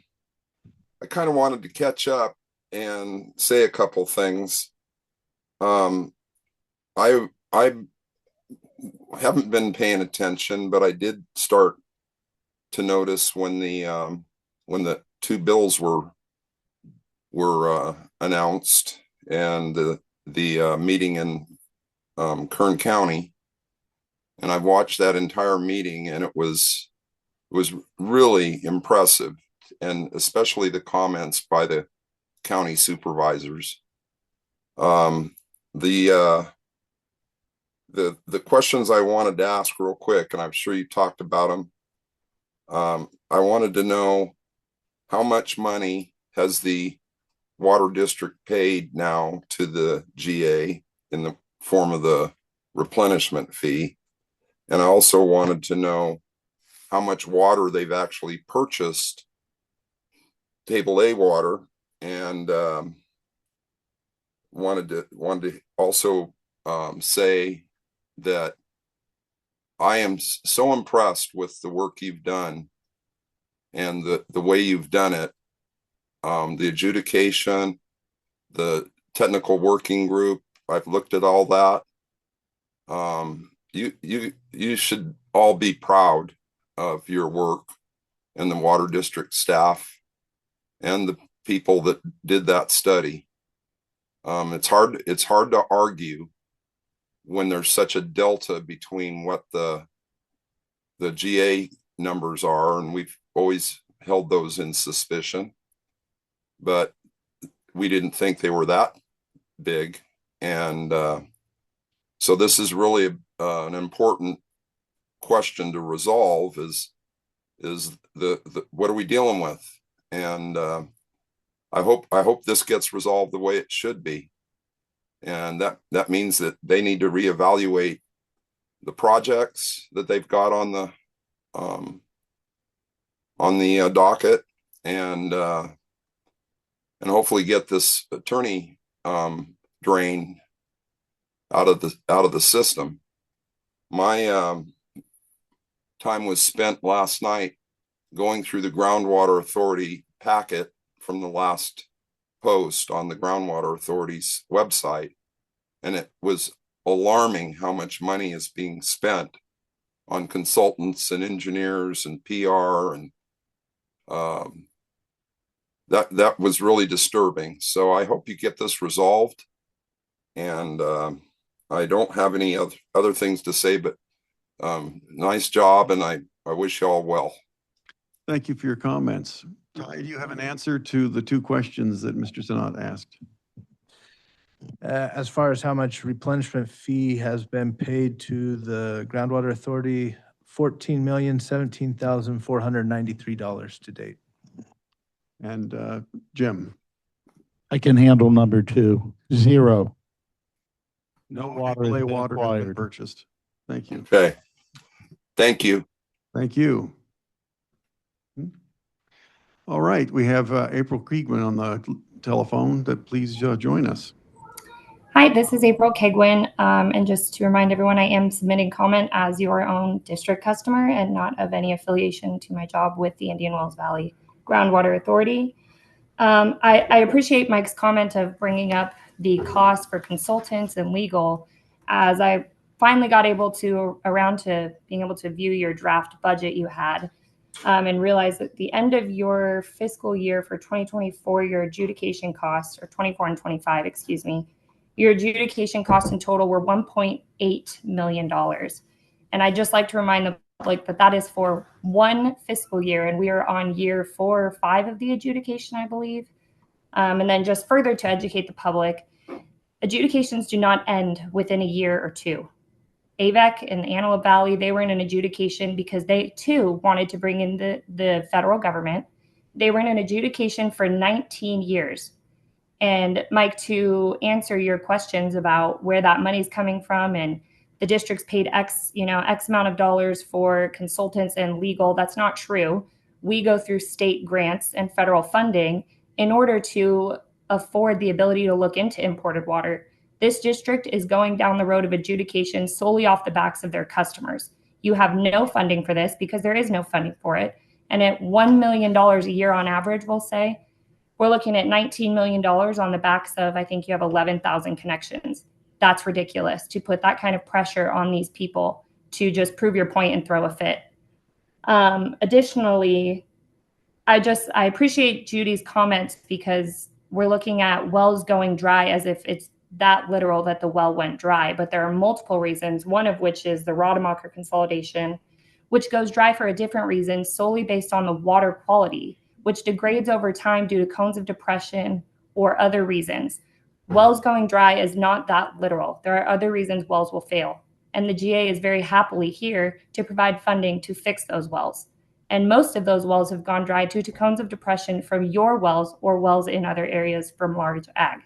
kind of wanted to catch up and say a couple things. I haven't been paying attention, but I did start to notice when the two bills were announced and the meeting in Kern County, and I've watched that entire meeting, and it was really impressive, and especially the comments by the county supervisors. The questions I wanted to ask real quick, and I'm sure you talked about them. I wanted to know how much money has the water district paid now to the GA in the form of the replenishment fee. And I also wanted to know how much water they've actually purchased, table A water, and wanted to also say that I am so impressed with the work you've done and the way you've done it. The adjudication, the technical working group, I've looked at all that. You should all be proud of your work and the water district staff and the people that did that study. It's hard to argue when there's such a delta between what the GA numbers are, and we've always held those in suspicion, but we didn't think they were that big. And so this is really an important question to resolve is the what are we dealing with? And I hope this gets resolved the way it should be. And that means that they need to reevaluate the projects that they've got on the docket, and hopefully get this attorney drain out of the system. My time was spent last night going through the Groundwater Authority packet from the last post on the Groundwater Authority's website, and it was alarming how much money is being spent on consultants and engineers and PR, and that was really disturbing. So I hope you get this resolved, and I don't have any other things to say, but nice job, and I wish you all well. Thank you for your comments. Ty, do you have an answer to the two questions that Mr. Sinat asked? As far as how much replenishment fee has been paid to the Groundwater Authority $14,017,493 to date. And Jim? I can handle number 2, 0. No water has AAA been water has been acquired. purchased. Thank you. Okay. Thank you. Thank you. All right, we have April Kriegman on the telephone. Please join us. Hi, this is April Kegwin. And just to remind everyone, I am submitting comment as your own district customer and not of any affiliation to my job with the Indian Wells Valley Groundwater Authority. I appreciate Mike's comment of bringing up the cost for consultants and legal, as I finally got around to being able to view your draft budget you had, and realize that the end of your fiscal year for 2024, your adjudication costs, or 24 and 25, excuse me, your adjudication costs in total were $1.8 million. And I'd just like to remind the public that that is for one fiscal year, and we are on year 4 or 5 of the adjudication, I believe. And then just further to educate the public, adjudications do not end within a year or two. AVEC and Antelope Valley, they were in an adjudication because they too wanted to bring in the federal government. They were in an adjudication for 19 years. And Mike, to answer your questions about where that money's coming from, and the district's paid X amount of dollars for consultants and legal, that's not true. We go through state grants and federal funding in order to afford the ability to look into imported water. This district is going down the road of adjudication solely off the backs of their customers. You have no funding for this because there is no funding for it. And at $1 million a year on average, we'll say, we're looking at $19 million on the backs of, I think you have 11,000 connections. That's ridiculous to put that kind of pressure on these people to just prove your point and throw a fit. Additionally, I appreciate Judy's comments, because we're looking at wells going dry as if it's that literal that the well went dry. But there are multiple reasons, one of which is the Rademacher consolidation, which goes dry for a different reason, solely based on the water quality, which degrades over time due to cones of depression or other reasons. Wells going dry is not that literal. There are other reasons wells will fail. And the GA is very happily here to provide funding to fix those wells. And most of those wells have gone dry due to cones of depression from your wells or wells in other areas from large ag.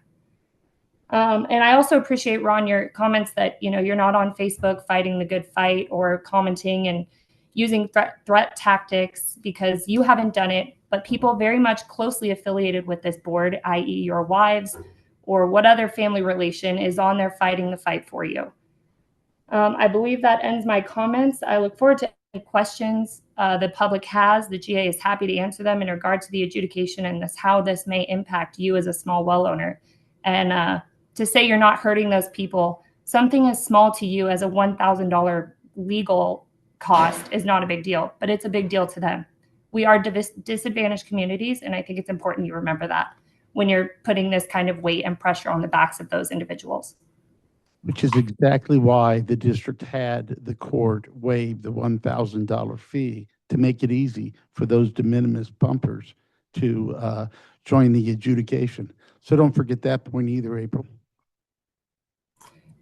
And I also appreciate, Ron, your comments that, you're not on Facebook fighting the good fight or commenting and using threat tactics, because you haven't done it, but people very much closely affiliated with this board, i.e. your wives or what other family relation, is on there fighting the fight for you. I believe that ends my comments. I look forward to any questions the public has. The GA is happy to answer them in regard to the adjudication and how this may impact you as a small well owner. And to say you're not hurting those people, something as small to you as a $1,000 legal cost is not a big deal, but it's a big deal to them. We are disadvantaged communities, and I think it's important you remember that when you're putting this kind of weight and pressure on the backs of those individuals. Which is exactly why the district had the court waive the $1,000 fee, to make it easy for those de minimis pumpers to join the adjudication. So don't forget that point either, April.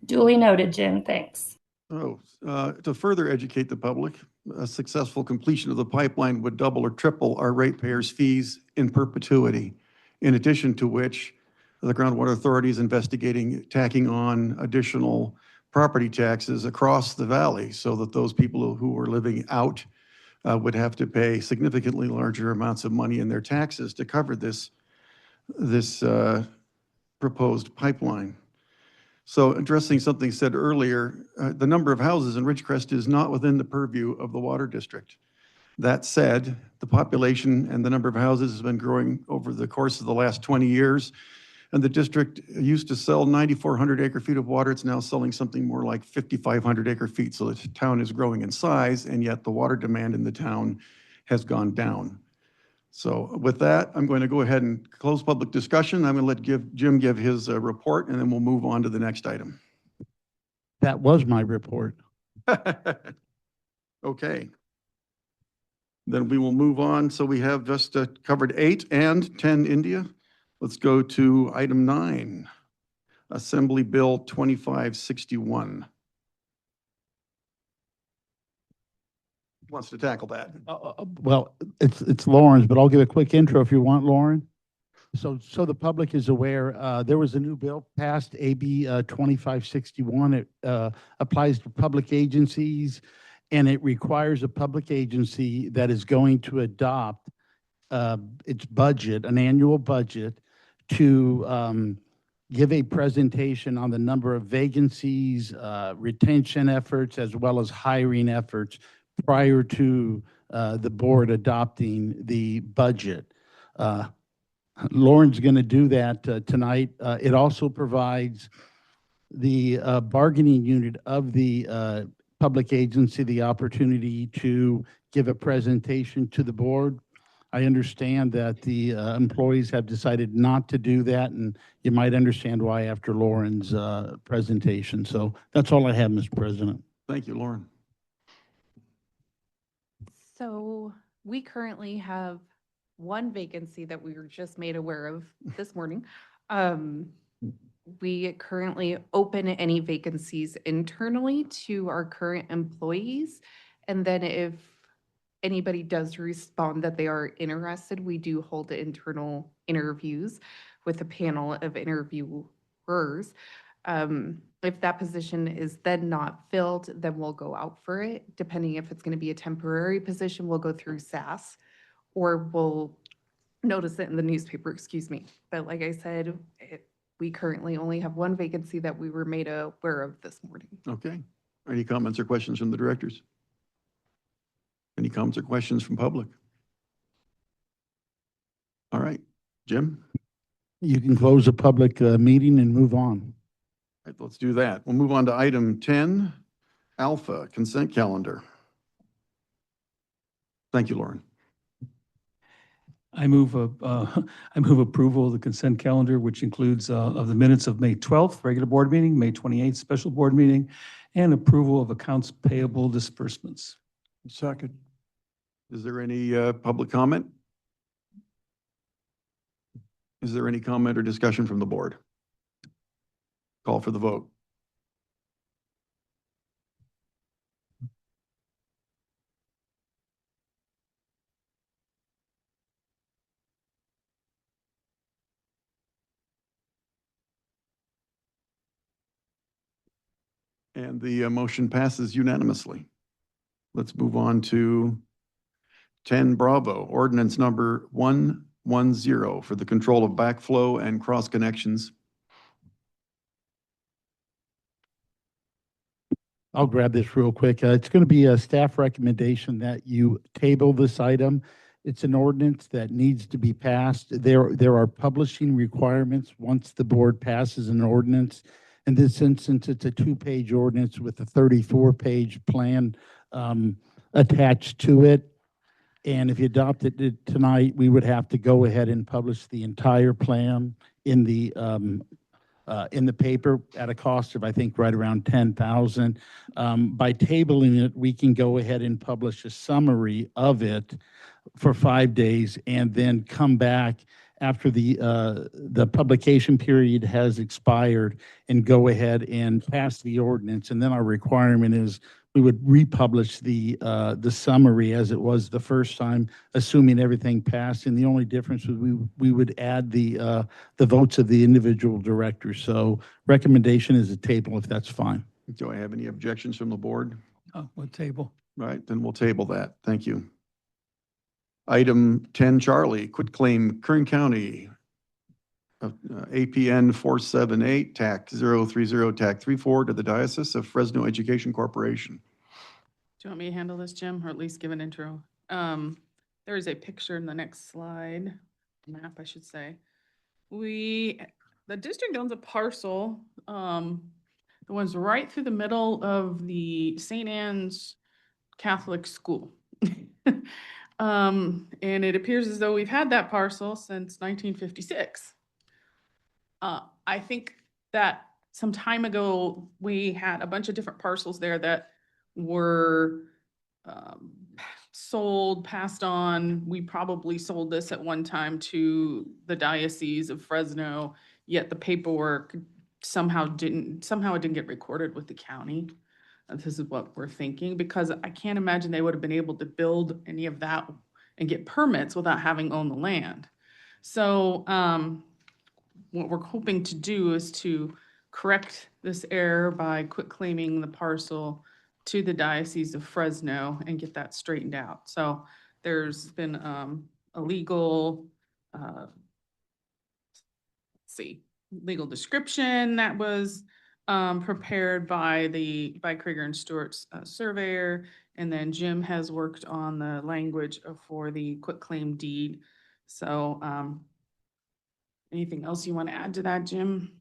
Duly noted, Jim. Thanks. To further educate the public, a successful completion of the pipeline would double or triple our ratepayers' fees in perpetuity. In addition to which, the Groundwater Authority is investigating tacking on additional property taxes across the valley, so that those people who are living out would have to pay significantly larger amounts of money in their taxes to cover this proposed pipeline. So addressing something said earlier, the number of houses in Ridgecrest is not within the purview of the water district. That said, the population and the number of houses has been growing over the course of the last 20 years. And the district used to sell 9,400 acre feet of water. It's now selling something more like 5,500 acre feet. So the town is growing in size, and yet the water demand in the town has gone down. So with that, I'm going to go ahead and close public discussion. I'm going to let Jim give his report, and then we'll move on to the next item. That was my report. Okay. Then we will move on. So we have just covered 8 and 10 India. Let's go to item 9, Assembly Bill 2561. wants to tackle that. Well, it's Lauren's, but I'll give a quick intro if you want, Lauren. So the public is aware, there was a new bill passed, AB 2561. It applies to public agencies, and it requires a public agency that is going to adopt its budget, an annual budget, to give a presentation on the number of vacancies, retention efforts, as well as hiring efforts prior to the board adopting the budget. Lauren's going to do that tonight. It also provides the bargaining unit of the public agency the opportunity to give a presentation to the board. I understand that the employees have decided not to do that, and you might understand why after Lauren's presentation. So that's all I have, Mr. President. Thank you, Lauren. So we currently have one vacancy that we were just made aware of this morning. We currently open any vacancies internally to our current employees. And then if anybody does respond that they are interested, we do hold internal interviews with a panel of interviewers. If that position is then not filled, then we'll go out for it. Depending if it's going to be a temporary position, we'll go through SAS, or we'll notice it in the newspaper, excuse me. But like I said, we currently only have one vacancy that we were made aware of this morning. Okay. Any comments or questions from the directors? Any comments or questions from public? All right, Jim? You can close the public meeting and move on. All right, let's do that. We'll move on to item 10, Alpha, consent calendar. Thank you, Lauren. I move approval of the consent calendar, which includes of the minutes of May 12th, regular board meeting, May 28th, special board meeting, and approval of accounts payable disbursements. Second. Is there any public comment? Is there any comment or discussion from the board? Call for the vote. And the motion passes unanimously. Let's move on to 10 Bravo, ordinance number 110 for the control of backflow and cross connections. I'll grab this real quick. It's going to be a staff recommendation that you table this item. It's an ordinance that needs to be passed. There are publishing requirements once the board passes an ordinance. In this instance, it's a 2-page ordinance with a 34-page plan attached to it. And if you adopted it tonight, we would have to go ahead and publish the entire plan in the paper at a cost of, I think, right around $10,000. By tabling it, we can go ahead and publish a summary of it for 5 days and then come back after the publication period has expired and go ahead and pass the ordinance. And then our requirement is we would republish the summary as it was the first time, assuming everything passed. And the only difference was we would add the votes of the individual directors. So recommendation is a table if that's fine. Do I have any objections from the board? What table? All right, then we'll table that. Thank you. Item 10 Charlie, quitclaim Kern County, APN 478, TAC 030, TAC 34 to the Diocese of Fresno Education Corporation. Do you want me to handle this, Jim, or at least give an intro? There is a picture in the next slide, map, I should say. The district owns a parcel, the one's right through the middle of the St. Anne's Catholic School. And it appears as though we've had that parcel since 1956. I think that some time ago, we had a bunch of different parcels there that were sold, passed on. We probably sold this at one time to the Diocese of Fresno, yet the paperwork somehow it didn't get recorded with the county. This is what we're thinking, because I can't imagine they would have been able to build any of that and get permits without having owned the land. So, what we're hoping to do is to correct this error by quitclaiming the parcel to the Diocese of Fresno and get that straightened out. So there's been a legal, let's see, legal description that was prepared by Krieger and Stewart's surveyor. And then Jim has worked on the language for the quitclaim deed. So anything else you want to add to that, Jim?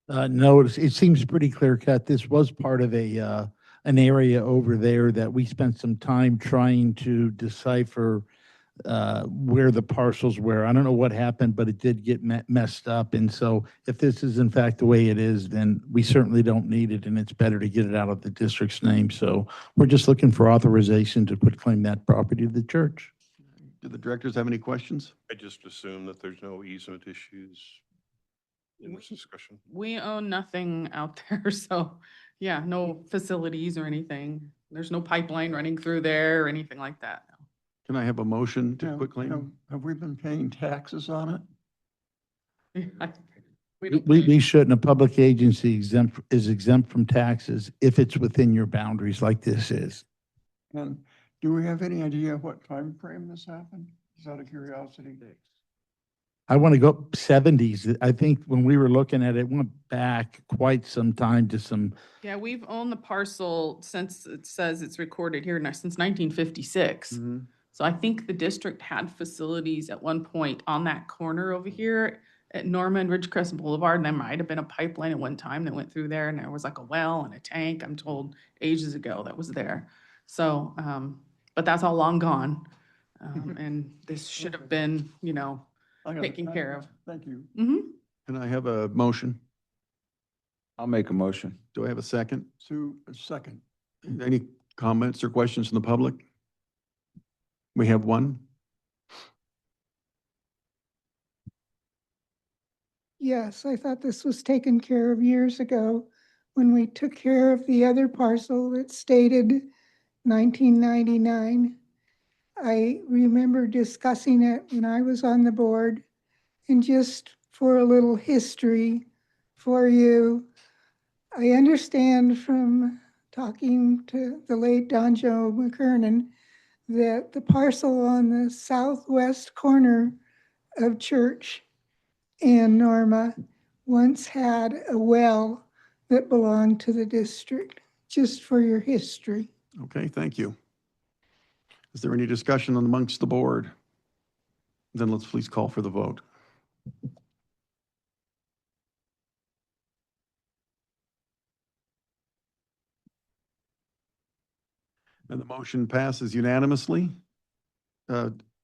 No, it seems pretty clear cut. This was part of an area over there that we spent some time trying to decipher where the parcels were. I don't know what happened, but it did get messed up. And so if this is in fact the way it is, then we certainly don't need it, and it's better to get it out of the district's name. So we're just looking for authorization to quitclaim that property to the church. Do the directors have any questions? I just assume that there's no easement issues in this discussion. We own nothing out there, so yeah, no facilities or anything. There's no pipeline running through there or anything like that. Can I have a motion to quitclaim? Have we been paying taxes on it? We don't We pay- shouldn't. A public agency is exempt from taxes if it's within your boundaries like this is. And do we have any idea what time frame this happened? Just out of curiosity. I want to go 70s. I think when we were looking at it, went back quite some time to some, Yeah, we've owned the parcel since it says it's recorded here since 1956. So I think the district had facilities at one point on that corner over here at Norman Ridgecrest Boulevard. And there might have been a pipeline at one time that went through there, and there was like a well and a tank, I'm told, ages ago that was there. So, but that's all long gone. And this should have been, taken care of. Thank you. Can I have a motion? I'll make a motion. Do I have a second? Sue, a second. Any comments or questions from the public? We have one. Yes, I thought this was taken care of years ago when we took care of the other parcel that stated 1999. I remember discussing it when I was on the board. And just for a little history for you, I understand from talking to the late Don Joe McKernan that the parcel on the southwest corner of Church and Norma once had a well that belonged to the district, just for your history. Okay, thank you. Is there any discussion amongst the board? Then let's please call for the vote. And the motion passes unanimously.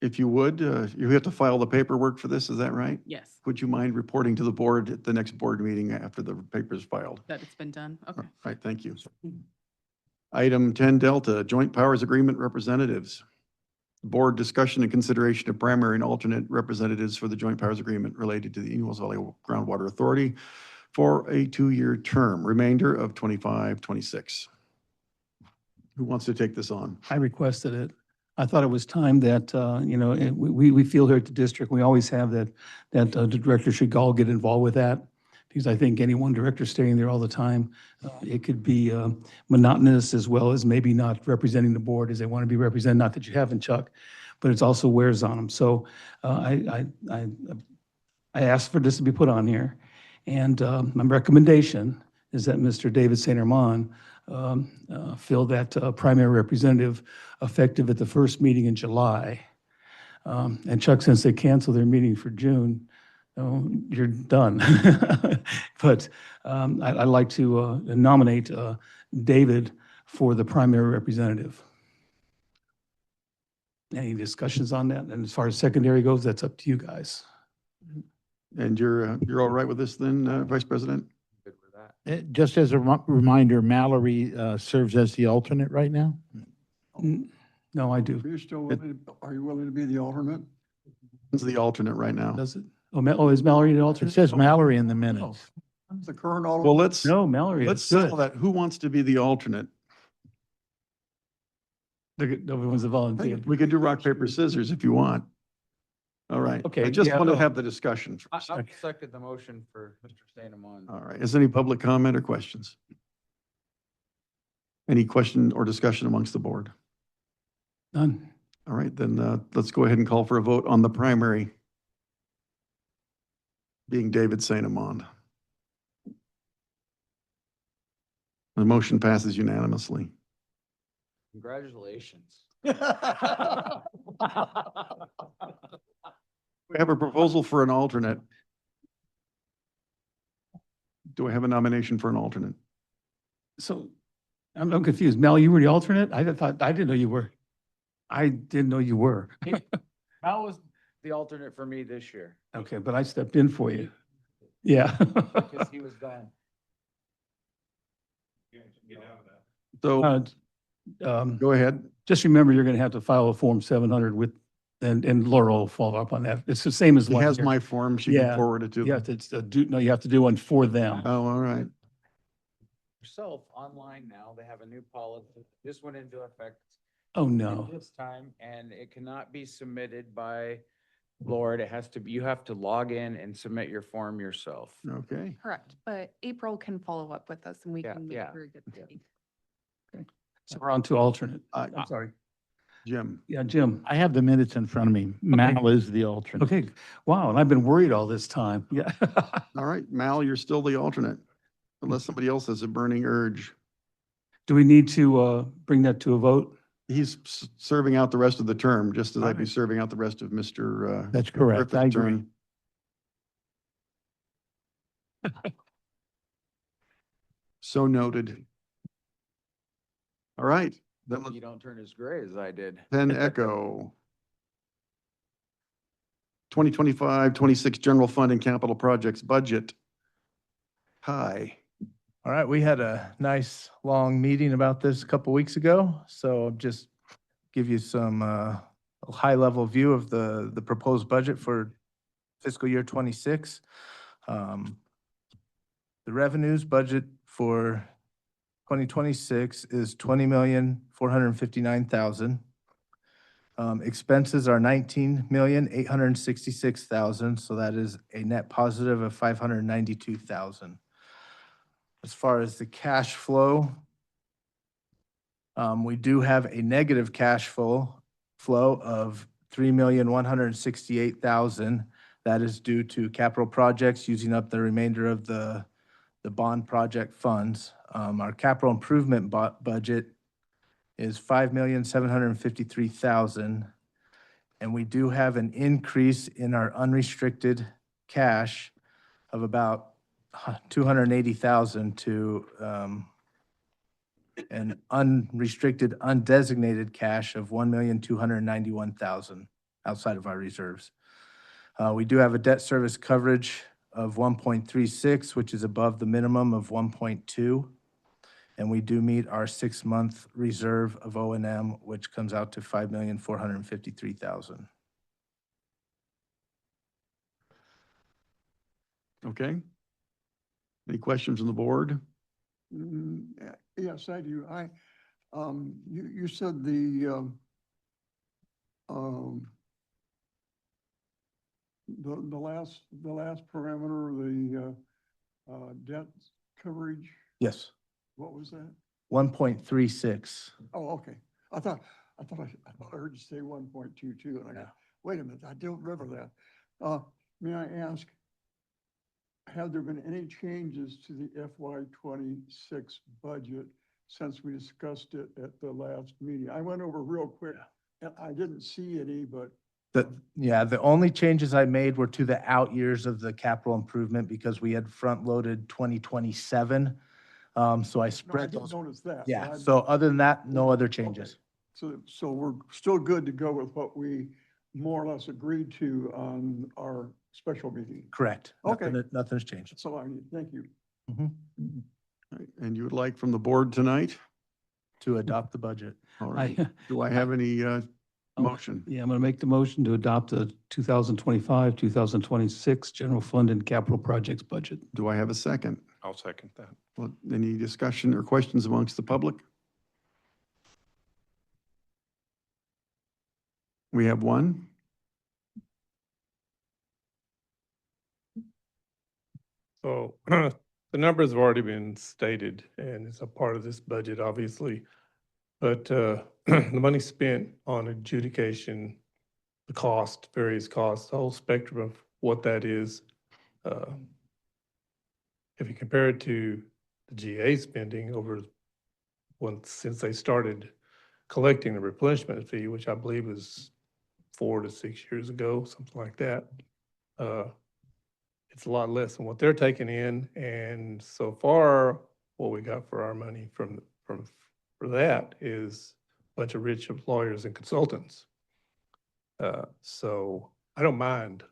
If you would, you have to file the paperwork for this, is that right? Yes, Would you mind reporting to the board at the next board meeting after the paper is filed? that it's been done. Okay. All right, thank you. Item 10 Delta, Joint Powers Agreement Representatives. Board discussion and consideration of primary and alternate representatives for the Joint Powers Agreement related to the Ingalls Valley Groundwater Authority for a 2-year term, remainder of 25-26. Who wants to take this on? I requested it. I thought it was time that, we feel here at the district, we always have that the director should all get involved with that. Because I think any one director staying there all the time, it could be monotonous, as well as maybe not representing the board as they want to be represented. Not that you haven't, Chuck, but it's also wears on them. So I asked for this to be put on here. And my recommendation is that Mr. David St. Armand fill that primary representative effective at the first meeting in July. And Chuck, since they canceled their meeting for June, you're done. But I'd like to nominate David for the primary representative. Any discussions on that? And as far as secondary goes, that's up to you guys. And you're all right with this then, Vice President? Good with that. Just as a reminder, Mallory serves as the alternate right now. No, I do. Are you willing to be the alternate? This is the alternate right now. Does it? Is Mallory the It alternate? says Mallory in the minutes. The current alternate. Well, let's, No, Mallory, let's it's good. settle that. Who wants to be the alternate? Everyone's a volunteer. We could do rock, paper, scissors if you want. All right. Okay, I just yeah, want to no. have the discussion I- first. I'll second the motion for Mr. Stainamon. All right. Is there any public comment or questions? Any question or discussion amongst the board? None. All right, then let's go ahead and call for a vote on the primary, being David Saint Amand. The motion passes unanimously. Congratulations. We have a proposal for an alternate. Do I have a nomination for an alternate? So I'm confused. Mel, you were the alternate? I didn't know you were. I didn't know you were. Mal was the alternate for me this year Okay, but I stepped in for you. Yeah. because he was gone. So go ahead. Just remember, you're going to have to file a Form 700 with, and Laurel will follow up on that. It's the same as He last has year. my form. She can Yeah. forward it to You them. have to you have to do one for them. Oh, all right. Yourself online now, they have a new policy. This went into effect Oh, in no. this time, and it cannot be submitted by Lord. It has to be, you have to log in and submit your form yourself. Okay. Correct, but April can follow up with us and we Yeah, can make yeah, sure it gets paid. So we're on to alternate. Uh, I'm sorry. Jim. Yeah, Jim. I have the minutes in front of me. Mal is the alternate. Okay, wow, and I've been worried all this time. Yeah. All right, Mal, you're still the alternate, unless somebody else has a burning urge. Do we need to bring that to a vote? He's serving out the rest of the term, just as I'd be Alright. serving out the rest of Mr. That's correct. I Griffith's agree. term. So noted. All right, then You don't turn as gray as I did. Penn Echo. 2025-26 general fund and capital projects budget. Hi. All right, we had a nice, long meeting about this a couple weeks ago, so just give you some a high-level view of the proposed budget for fiscal year 26. The revenues budget for 2026 is 20,459,000. Expenses are 19,866,000, so that is a net positive of 592,000. As far as the cash flow, we do have a negative cash flow of 3,168,000. That is due to capital projects using up the remainder of the bond project funds. Our capital improvement budget is 5,753,000. And we do have an increase in our unrestricted cash of about 280,000 to an unrestricted, undesignated cash of 1,291,000 outside of our reserves. We do have a debt service coverage of 1.36, which is above the minimum of 1.2. And we do meet our 6-month reserve of O&M, which comes out to 5,453,000. Okay. Any questions on the board? Yes, I do. You said the last parameter, the debt coverage, Yes, what was that? 1.36. Oh, okay. I thought I heard you say 1.22 and I go, wait a minute, I don't remember that. May I ask, have there been any changes to the FY 26 budget since we discussed it at the last meeting? I went over real quick and I didn't see any, but The only changes I made were to the out years of the capital improvement because we had front-loaded 2027. So I no, I spread didn't those. notice that. but Yeah, I- so other than that, no other Okay. changes. So we're still good to go with what we more or less agreed to on our special meeting. Correct. Okay. Nothing's changed. That's all I need. Thank you. Mhm. All right, and you would like from the board tonight? To adopt the budget. All right. Do I have any Motion. Yeah, I'm going to make the motion to adopt the 2025, 2026 general fund and capital projects budget. Do I have a second? I'll second that. Well, any discussion or questions amongst the public? We have one. So the numbers have already been stated and it's a part of this budget, obviously. But the money spent on adjudication, the cost, various costs, the whole spectrum of what that is. If you compare it to the GA spending since they started collecting the replenishment fee, which I believe was 4 to 6 years ago, something like that. It's a lot less than what they're taking in, and so far, what we got for our money for that is a bunch of rich lawyers and consultants. So I don't mind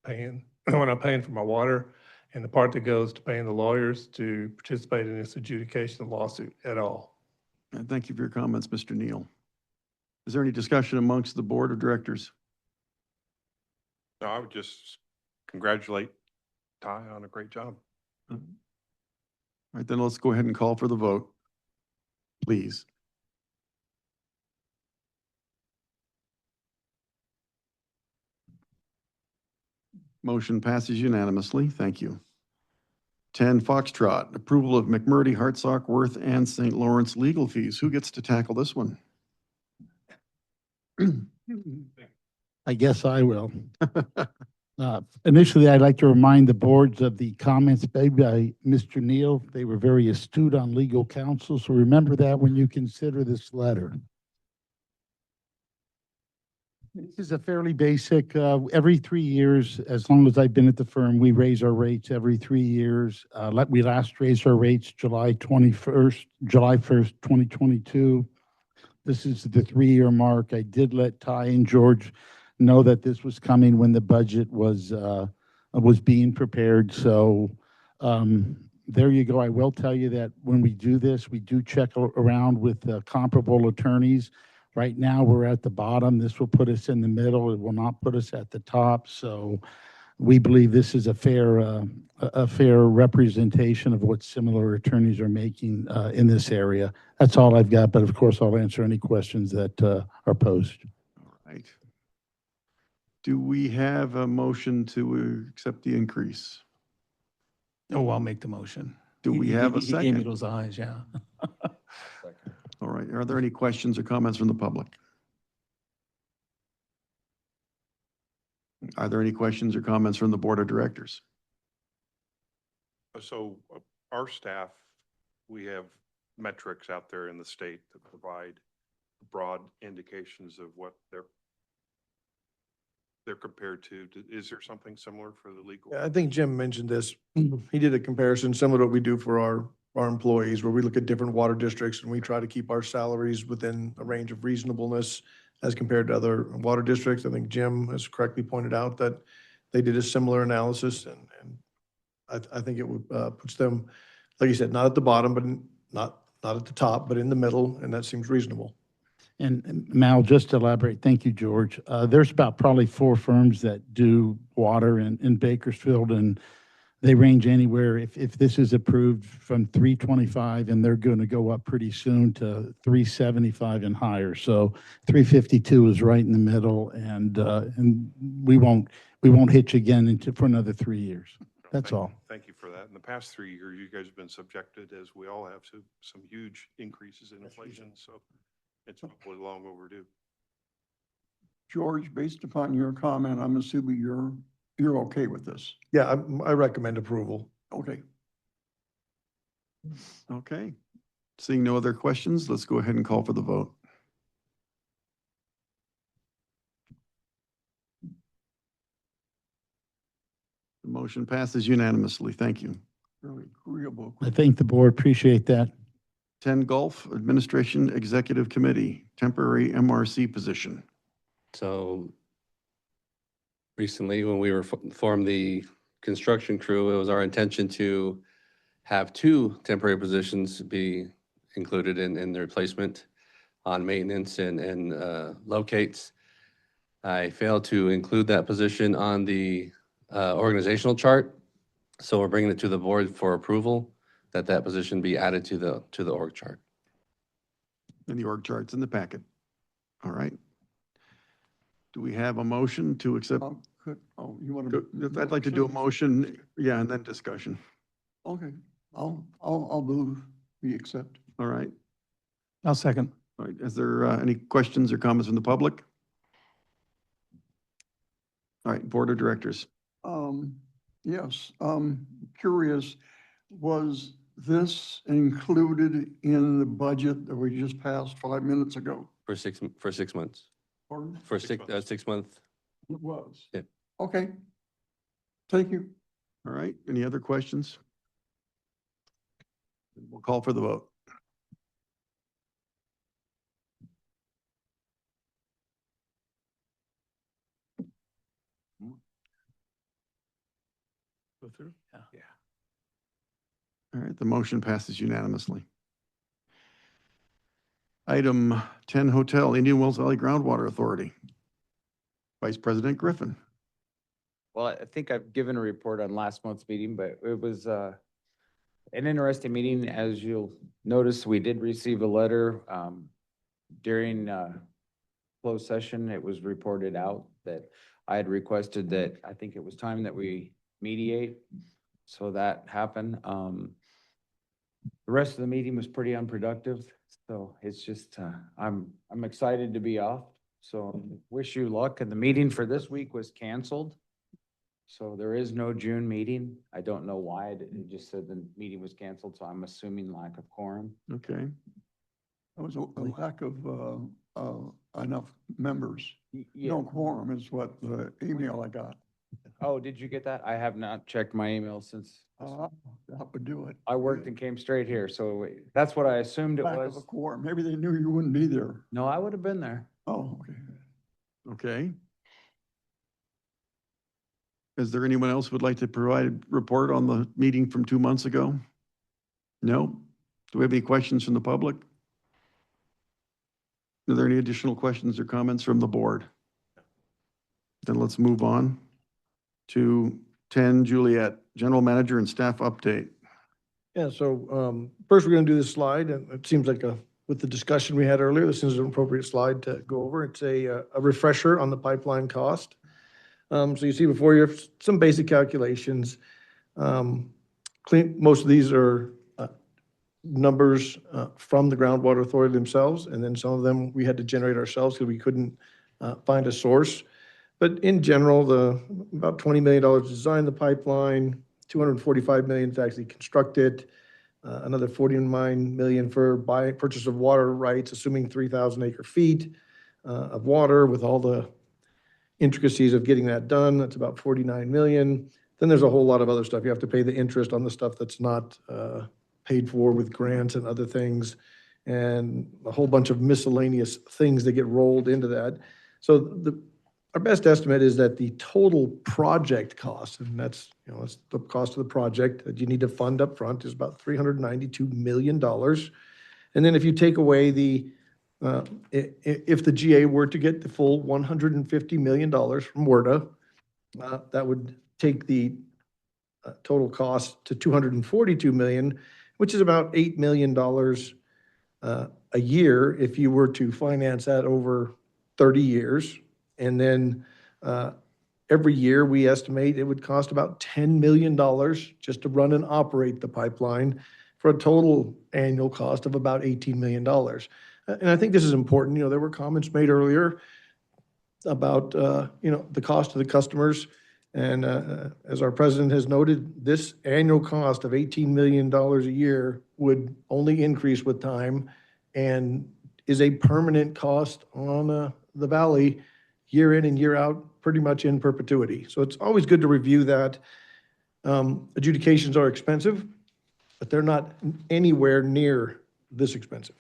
paying, when I'm paying for my water, and the part that goes to paying the lawyers to participate in this adjudication lawsuit at all. And thank you for your comments, Mr. Neal. Is there any discussion amongst the board of directors? No, I would just congratulate Ty on a great job. All right, then let's go ahead and call for the vote, please. Motion passes unanimously. Thank you. 10 Foxtrot, approval of McMurdy, Hartsock, Worth, and St. Lawrence legal fees. Who gets to tackle this one? I guess I will. Initially, I'd like to remind the boards of the comments made by Mr. Neal. They were very astute on legal counsel, so remember that when you consider this letter. This is a fairly basic, every 3 years, as long as I've been at the firm, we raise our rates every 3 years. We last raised our rates July 1st, 2022. This is the 3-year mark. I did let Ty and George know that this was coming when the budget was being prepared. So there you go. I will tell you that when we do this, we do check around with comparable attorneys. Right now, we're at the bottom. This will put us in the middle. It will not put us at the top. So we believe this is a fair representation of what similar attorneys are making in this area. That's all I've got, but of course, I'll answer any questions that are posed. All right. Do we have a motion to accept the increase? Oh, I'll make the motion. Do we have a He gave me second? those eyes, yeah. All right. Are there any questions or comments from the public? Are there any questions or comments from the board of directors? So our staff, we have metrics out there in the state that provide broad indications of what they're compared to. Is there something similar for the legal? Yeah, I think Jim mentioned this. He did a comparison similar to what we do for our employees, where we look at different water districts and we try to keep our salaries within a range of reasonableness as compared to other water districts. I think Jim has correctly pointed out that they did a similar analysis, and I think it would puts them, like you said, not at the bottom, but not at the top, but in the middle, and that seems reasonable. And Mal, just to elaborate, thank you, George. There's about probably 4 firms that do water in Bakersfield, and they range anywhere, if this is approved, from 325, and they're going to go up pretty soon to 375 and higher. So 352 is right in the middle, and we won't hitch again for another 3 years. That's all. Thank you for that. In the past 3 years, you guys have been subjected, as we all have, to some huge increases in inflation, so it's probably long overdue. George, based upon your comment, I'm assuming you're okay with this. Yeah, I recommend approval. Okay. Okay. Seeing no other questions, let's go ahead and call for the vote. The motion passes unanimously. Thank you. Really agreeable. I thank the board, appreciate that. 10 Gulf Administration Executive Committee, temporary MRC position. So recently, when we formed the construction crew, it was our intention to have 2 temporary positions be included in the replacement on maintenance and locates. I failed to include that position on the organizational chart. So we're bringing it to the board for approval, that position be added to the org chart. And the org chart's in the packet. All right. Do we have a motion to accept? You want to? I'd like to do a motion, yeah, and then discussion. Okay, I'll move, we accept. All right. I'll second. All right. Is there any questions or comments from the public? All right, Board of Directors. Yes, curious, was this included in the budget that we just passed 5 minutes ago? For 6 months. Pardon? For 6 months. It was? Yeah. Okay. Thank you. All right, any other questions? We'll call for the vote. Go through? Yeah. All right, the motion passes unanimously. Item 10, Hotel, Indian Wells Valley Groundwater Authority. Vice President Griffin. Well, I think I've given a report on last month's meeting, but it was an interesting meeting. As you'll notice, we did receive a letter during closed session. It was reported out that I had requested that I think it was time that we mediate. So that happened. The rest of the meeting was pretty unproductive. So it's just, I'm excited to be off. So wish you luck. And the meeting for this week was canceled. So there is no June meeting. I don't know why. It just said the meeting was canceled, so I'm assuming lack of quorum. Okay. That was a lack of enough members. Yeah. No quorum is what the email I got. Oh, did you get that? I have not checked my email since That would do it. I worked and came straight here. So that's what I assumed it Lack of was. a quorum. Maybe they knew you wouldn't be there. No, I would have been there. Oh, okay. Okay. Is there anyone else who would like to provide a report on the meeting from 2 months ago? No? Do we have any questions from the public? Are there any additional questions or comments from the board? Then let's move on to 10, Juliet, General Manager and Staff Update. Yeah, so first we're going to do this slide, and it seems like with the discussion we had earlier, this is an appropriate slide to go over. It's a refresher on the pipeline cost. So you see before you have some basic calculations. Most of these are numbers from the Groundwater Authority themselves, and then some of them we had to generate ourselves because we couldn't find a source. But in general, about $20 million to design the pipeline, $245 million to actually construct it, another $49 million for purchase of water rights, assuming 3,000 acre feet of water with all the intricacies of getting that done. That's about $49 million. Then there's a whole lot of other stuff. You have to pay the interest on the stuff that's not paid for with grants and other things, and a whole bunch of miscellaneous things that get rolled into that. So our best estimate is that the total project cost, and that's the cost of the project that you need to fund up front, is about $392 million. And then if you take away if the GA were to get the full $150 million from WRDA, that would take the total cost to $242 million, which is about $8 million a year if you were to finance that over 30 years. And then every year, we estimate it would cost about $10 million just to run and operate the pipeline for a total annual cost of about $18 million. And I think this is important. There were comments made earlier about, the cost to the customers. And as our president has noted, this annual cost of $18 million a year would only increase with time and is a permanent cost on the valley year in and year out, pretty much in perpetuity. So it's always good to review that. Adjudications are expensive, but they're not anywhere near this expensive.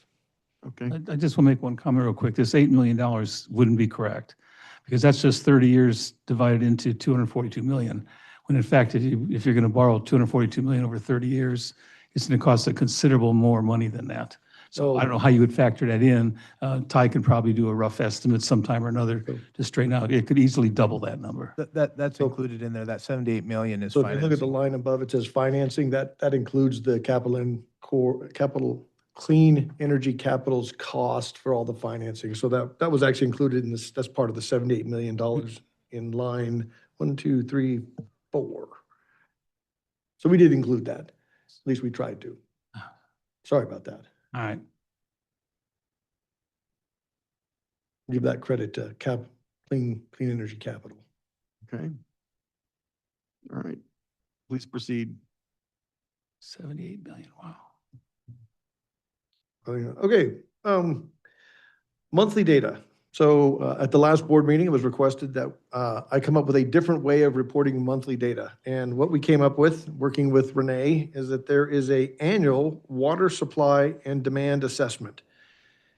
Okay. I just want to make one comment real quick. This $8 million wouldn't be correct, because that's just 30 years divided into 242 million. When in fact, if you're going to borrow 242 million over 30 years, it's going to cost a considerable more money than that. So I don't know how you would factor that in. Ty can probably do a rough estimate sometime or another to straighten out. It could easily double that number. That's included in there. That 78 million is So if you look at the financing. line above, it says financing, that includes the capital clean energy capital's cost for all the financing. So that was actually included in this, that's part of the $78 million in line 1, 2, 3, 4. So we did include that. At least we tried to. Sorry about that. All right. Give that credit to clean energy capital. Okay. All right. Please proceed. 78 million, wow. Okay, monthly data. So at the last board meeting, it was requested that I come up with a different way of reporting monthly data. And what we came up with, working with Renee, is that there is a annual water supply and demand assessment.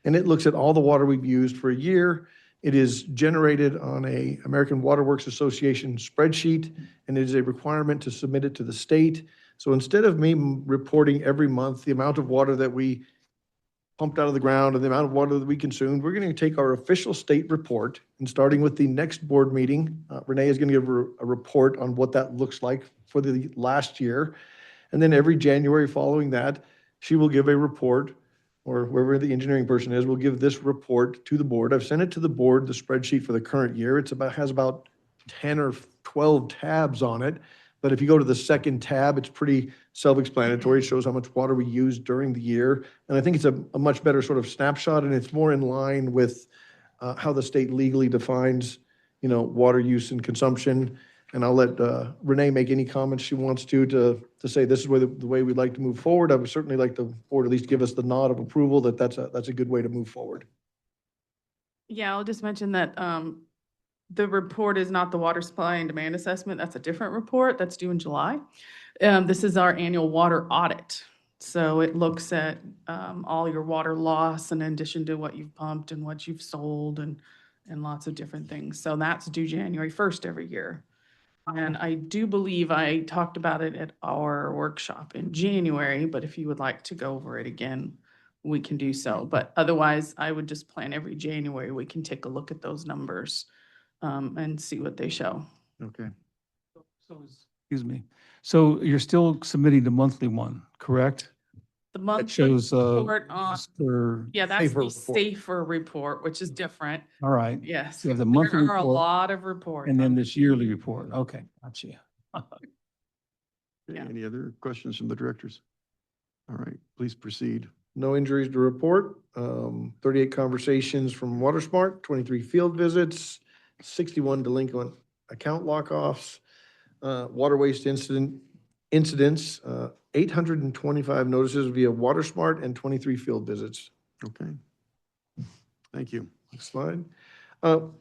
And it looks at all the water we've used for a year. It is generated on a American Water Works Association spreadsheet, and it is a requirement to submit it to the state. So instead of me reporting every month the amount of water that we pumped out of the ground and the amount of water that we consumed, we're going to take our official state report, and starting with the next board meeting, Renee is going to give a report on what that looks like for the last year. And then every January following that, she will give a report, or wherever the engineering person is, will give this report to the board. I've sent it to the board, the spreadsheet for the current year. Has about 10 or 12 tabs on it. But if you go to the second tab, it's pretty self-explanatory. It shows how much water we used during the year. And I think it's a much better sort of snapshot, and it's more in line with how the state legally defines, water use and consumption. And I'll let Renee make any comments she wants to say this is the way we'd like to move forward. I would certainly like the board at least give us the nod of approval that that's a good way to move forward. Yeah, I'll just mention that the report is not the water supply and demand assessment. That's a different report that's due in July. This is our annual water audit. So it looks at all your water loss in addition to what you've pumped and what you've sold and lots of different things. So that's due January 1st every year. And I do believe I talked about it at our workshop in January, but if you would like to go over it again, we can do so. But otherwise, I would just plan every January, we can take a look at those numbers and see what they show. Okay. Excuse me. So you're still submitting the monthly one, correct? The monthly That shows, report on, Mr. yeah, that's safer the report. safer report, which is different. All right. Yes. So you have the monthly There are a report lot of reports. and then this yearly report. Okay, gotcha. Yeah. Any other questions from the directors? All right, please proceed. No injuries to report. 38 conversations from WaterSmart, 23 field visits, 61 delinquent account lockoffs, water waste incidents, 825 notices via WaterSmart, and 23 field visits. Okay. Thank you. Next slide.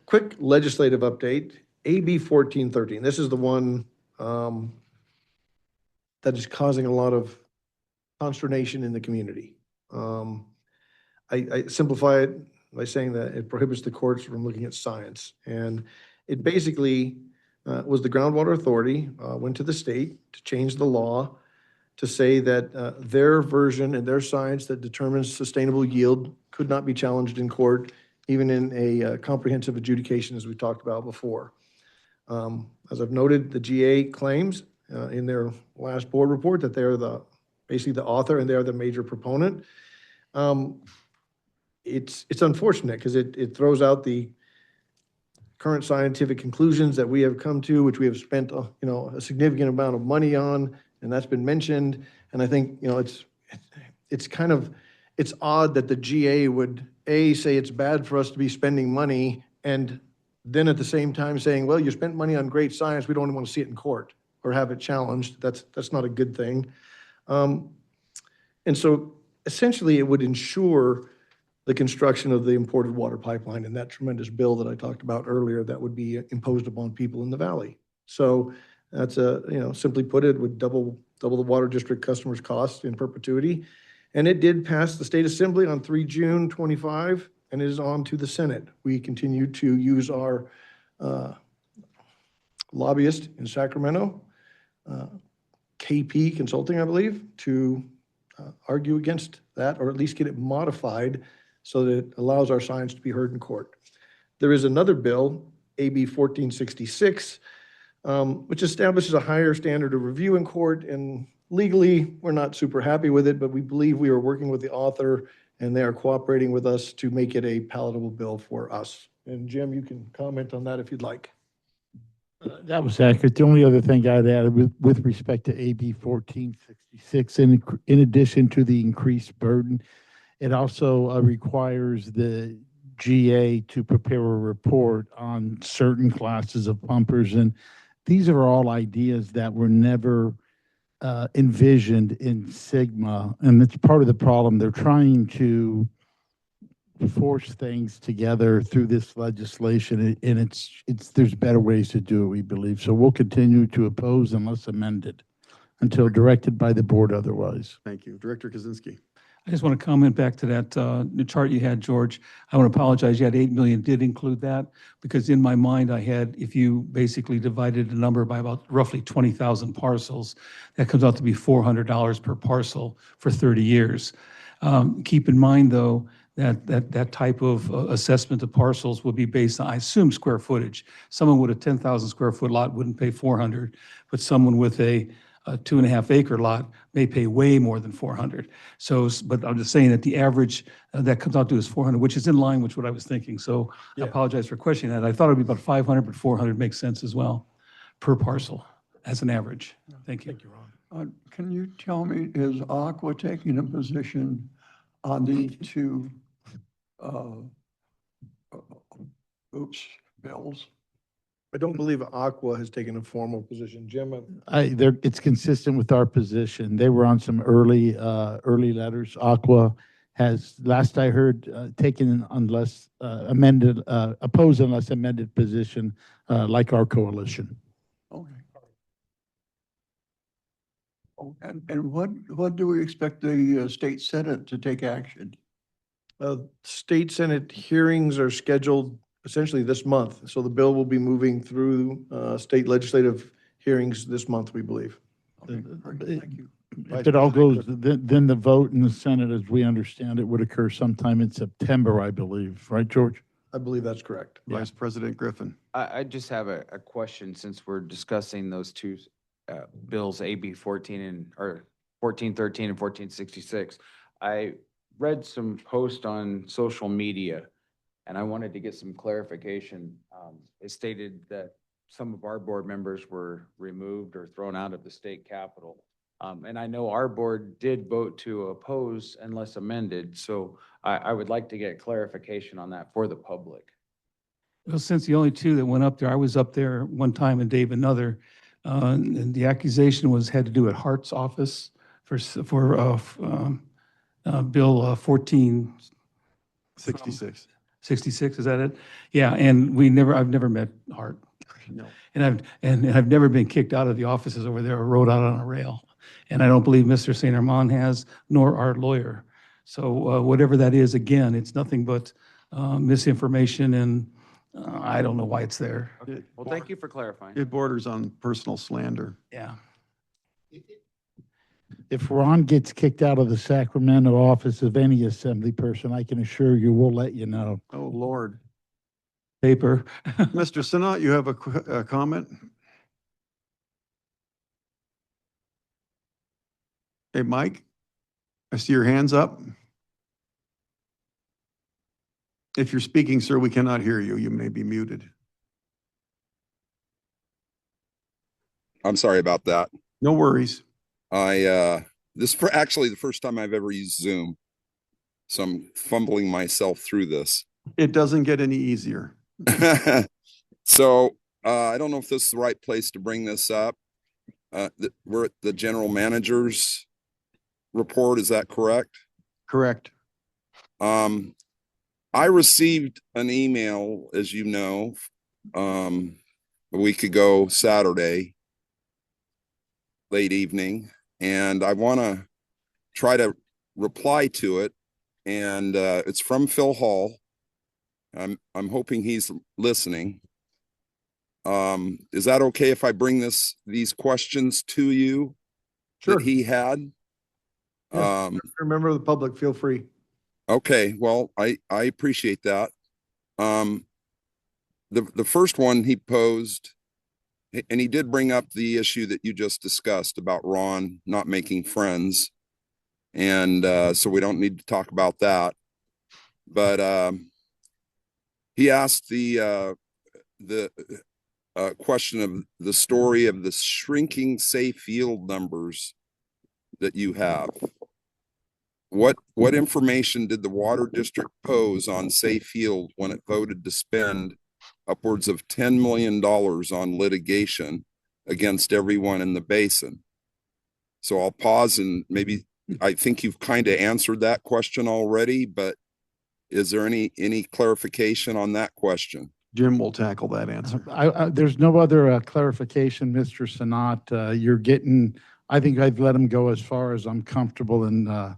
Quick legislative update. AB 1413. This is the one that is causing a lot of consternation in the community. I simplify it by saying that it prohibits the courts from looking at science. And it basically was the Groundwater Authority went to the state to change the law to say that their version and their science that determines sustainable yield could not be challenged in court, even in a comprehensive adjudication, as we talked about before. As I've noted, the GA claims in their last board report that they're basically the author and they're the major proponent. It's unfortunate because it throws out the current scientific conclusions that we have come to, which we have spent a significant amount of money on, and that's been mentioned. And I think it's odd that the GA would say it's bad for us to be spending money, and then at the same time saying, well, you spent money on great science, we don't want to see it in court or have it challenged. That's not a good thing. And so essentially it would ensure the construction of the imported water pipeline and that tremendous bill that I talked about earlier that would be imposed upon people in the valley. So that's simply put, it would double the water district customers' costs in perpetuity. And it did pass the state assembly on 3 June 25 and is on to the Senate. We continue to use our lobbyist in Sacramento, KP Consulting, I believe, to argue against that, or at least get it modified so that it allows our signs to be heard in court. There is another bill, AB 1466, which establishes a higher standard of review in court. And legally, we're not super happy with it, but we believe we are working with the author and they are cooperating with us to make it a palatable bill for us. And Jim, you can comment on that if you'd like. That was accurate. The only other thing I'd add with respect to AB 1466, in addition to the increased burden, it also requires the GA to prepare a report on certain classes of pumpers. And these are all ideas that were never envisioned in Sigma. And it's part of the problem. They're trying to force things together through this legislation, and it's there's better ways to do it, we believe. So we'll continue to oppose unless amended until directed by the board otherwise. Thank you. Director Kaczynski. I just want to comment back to that the chart you had, George. I want to apologize. You had 8 million, did include that, because in my mind I had, if you basically divided the number by about roughly 20,000 parcels, that comes out to be $400 per parcel for 30 years. Keep in mind, though, that type of assessment of parcels would be based on, I assume, square footage. Someone with a 10,000 square foot lot wouldn't pay 400, but someone with a 2.5 acre lot may pay way more than 400. So, but I'm just saying that the average that comes out to is 400, which is in line with what I was thinking. So I apologize for questioning that. I thought it'd be about 500, but 400 makes sense as well per parcel as an average. Thank you. Thank you, Ron. Can you tell me, is Aqua taking a position on these two bills? I don't believe Aqua has taken a formal position. Jim? It's consistent with our position. They were on some early letters. Aqua has, last I heard, taken unless amended, opposed unless amended position, like our coalition. Okay. Oh, and what do we expect the state Senate to take action? State Senate hearings are scheduled essentially this month. So the bill will be moving through state legislative hearings this month, we believe. Okay, great. Thank you. If it all goes, then the vote in the Senate, as we understand it, would occur sometime in September, I believe. Right, George? I believe that's correct. Vice President Griffin. I just have a question since we're discussing those two bills, AB 1413 and 1466. I read some posts on social media and I wanted to get some clarification. It stated that some of our board members were removed or thrown out of the state capitol. And I know our board did vote to oppose unless amended. So I would like to get clarification on that for the public. Well, since the only two that went up there, I was up there one time and Dave another. And the accusation had to do at Hart's office for Bill 1466. 66, is that it? Yeah, and I've never met Hart. No. And I've never been kicked out of the offices over there or rode out on a rail. And I don't believe Mr. St. Armand has, nor our lawyer. So whatever that is, again, it's nothing but misinformation, and I don't know why it's there. Okay. Well, thank you for clarifying. It borders on personal slander. Yeah. If Ron gets kicked out of the Sacramento office of any assembly person, I can assure you, we'll let you know. Oh, Lord. Paper. Mr. Sinat, you have a comment? Hey, Mike, I see your hands up. If you're speaking, sir, we cannot hear you. You may be muted. I'm sorry about that. No worries. This is actually the first time I've ever used Zoom. So I'm fumbling myself through this. It doesn't get any easier. So I don't know if this is the right place to bring this up. We're at the general manager's report. Is that correct? Correct. I received an email, as you know, a week ago, Saturday, late evening, and I want to try to reply to it. And it's from Phil Hall. I'm hoping he's listening. Is that okay if I bring these questions to you? Sure. That he had? Remember the public, feel free. Okay, well, I appreciate that. The first one he posed, and he did bring up the issue that you just discussed about Ron not making friends. And so we don't need to talk about that. But he asked the question of the story of the shrinking safe yield numbers that you have. What information did the water district pose on safe yield when it voted to spend upwards of $10 million on litigation against everyone in the basin? So I'll pause, and maybe I think you've kind of answered that question already, but is there any clarification on that question? Jim will tackle that answer. There's no other clarification, Mr. Sanat. You're getting, I think I've let him go as far as I'm comfortable in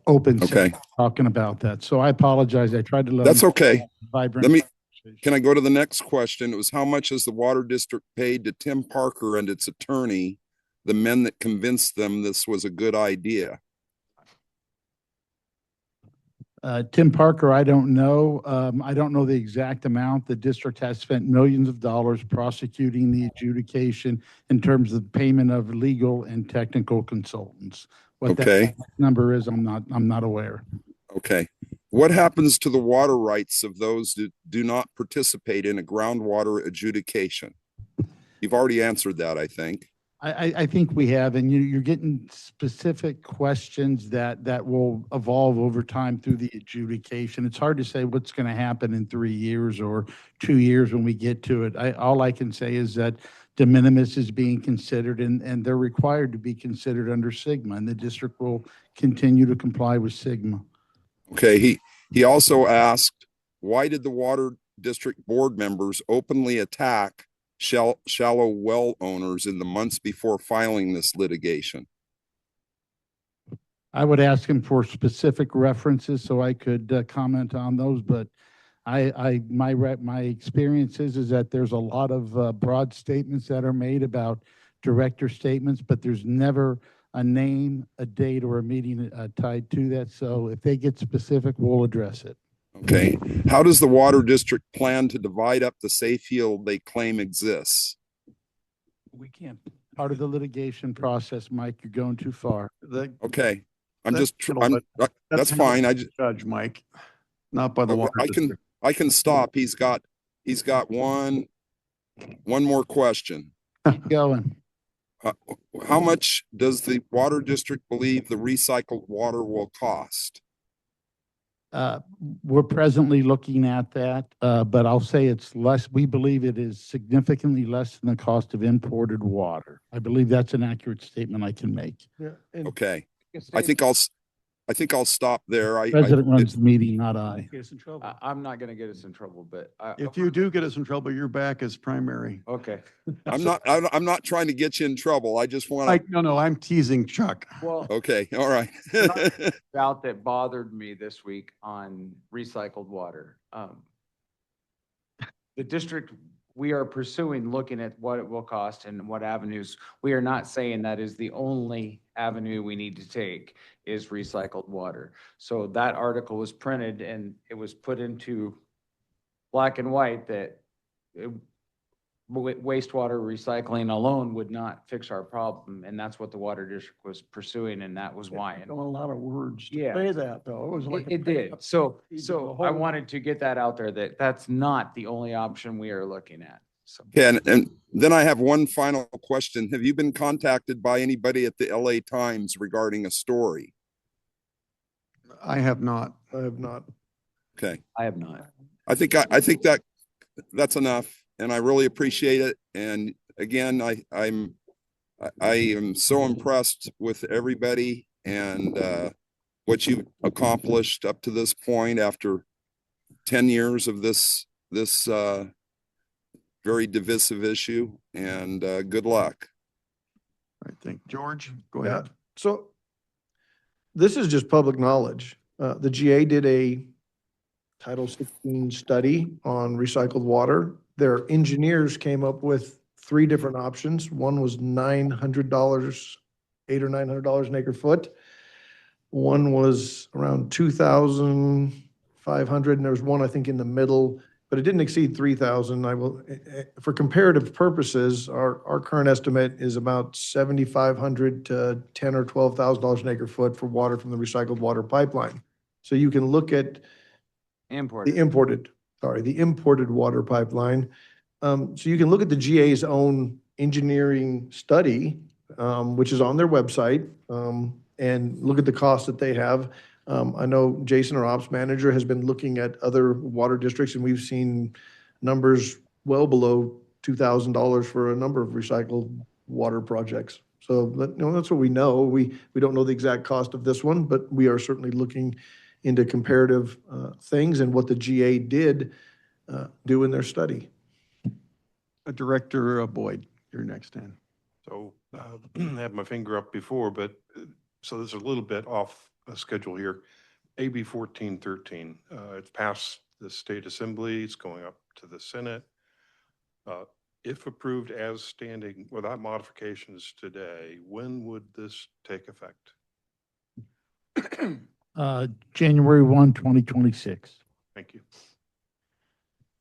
open Okay. talking about that. So I apologize. I tried to let That's him okay. vibrant. Can I go to the next question? It was, how much has the water district paid to Tim Parker and its attorney, the men that convinced them this was a good idea? Tim Parker, I don't know. I don't know the exact amount. The district has spent millions of dollars prosecuting the adjudication in terms of payment of legal and technical consultants. What Okay. that number is, I'm not aware. Okay. What happens to the water rights of those that do not participate in a groundwater adjudication? You've already answered that, I think. I think we have, and you're getting specific questions that will evolve over time through the adjudication. It's hard to say what's going to happen in 3 years or 2 years when we get to it. All I can say is that de minimis is being considered, and they're required to be considered under SGMA, and the district will continue to comply with SGMA. Okay. He also asked, why did the water district board members openly attack shallow well owners in the months before filing this litigation? I would ask him for specific references so I could comment on those, but my experience is that there's a lot of broad statements that are made about director statements, but there's never a name, a date, or a meeting tied to that. So if they get specific, we'll address it. Okay. How does the water district plan to divide up the safe yield they claim exists? We can't. Part of the litigation process, Mike, you're going too far. Okay. That's fine. I just, Judge Mike, not by the water district. I can stop. He's got one more question. Keep going. How much does the water district believe the recycled water will cost? We're presently looking at that, but I'll say it's less. We believe it is significantly less than the cost of imported water. I believe that's an accurate statement I can make. Yeah. Okay. I think I'll stop there. President runs the meeting, not I. Get us in trouble. I'm not gonna get us in trouble, but If you do get us in trouble, you're back as primary. okay. I'm not trying to get you in trouble. I just want to. No, I'm teasing Chuck. Well, Okay. All right. about that bothered me this week on recycled water. The district, we are pursuing, looking at what it will cost and what avenues. We are not saying that is the only avenue we need to take is recycled water. So that article was printed and it was put into black and white that wastewater recycling alone would not fix our problem. And that's what the water district was pursuing, and that was why. A lot of words to Yeah. say that, though. It was like. It did. So I wanted to get that out there, that that's not the only option we are looking at. So. Okay, and then I have one final question. Have you been contacted by anybody at the LA Times regarding a story? I have not. I have not. Okay. I have not. I think that's enough, and I really appreciate it. And again, I am so impressed with everybody and what you've accomplished up to this point after 10 years of this very divisive issue. And good luck. All right, thank George. Go Yeah. ahead. So this is just public knowledge. The GA did a Title 16 study on recycled water. Their engineers came up with 3 different options. One was $900, $800 or $900 an acre foot. One was around 2,500, and there was one, I think, in the middle, but it didn't exceed 3,000. I will, for comparative purposes, our current estimate is about 7,500 to 10 or $12,000 an acre foot for water from the recycled water pipeline. So you can look at the imported water pipeline. So you can look at the GA's own engineering study, which is on their website, and look at the costs that they have. I know Jason, our ops manager, has been looking at other water districts, and we've seen numbers well below $2,000 for a number of recycled water projects. So that's what we know. We don't know the exact cost of this one, but we are certainly looking into comparative things and what the GA did do in their study. Director Boyd, you're next, Dan. So I had my finger up before, but so this is a little bit off schedule here. AB 1413, it's passed the state assembly, it's going up to the Senate. If approved as standing without modifications today, when would this take effect? January 1, 2026. Thank you.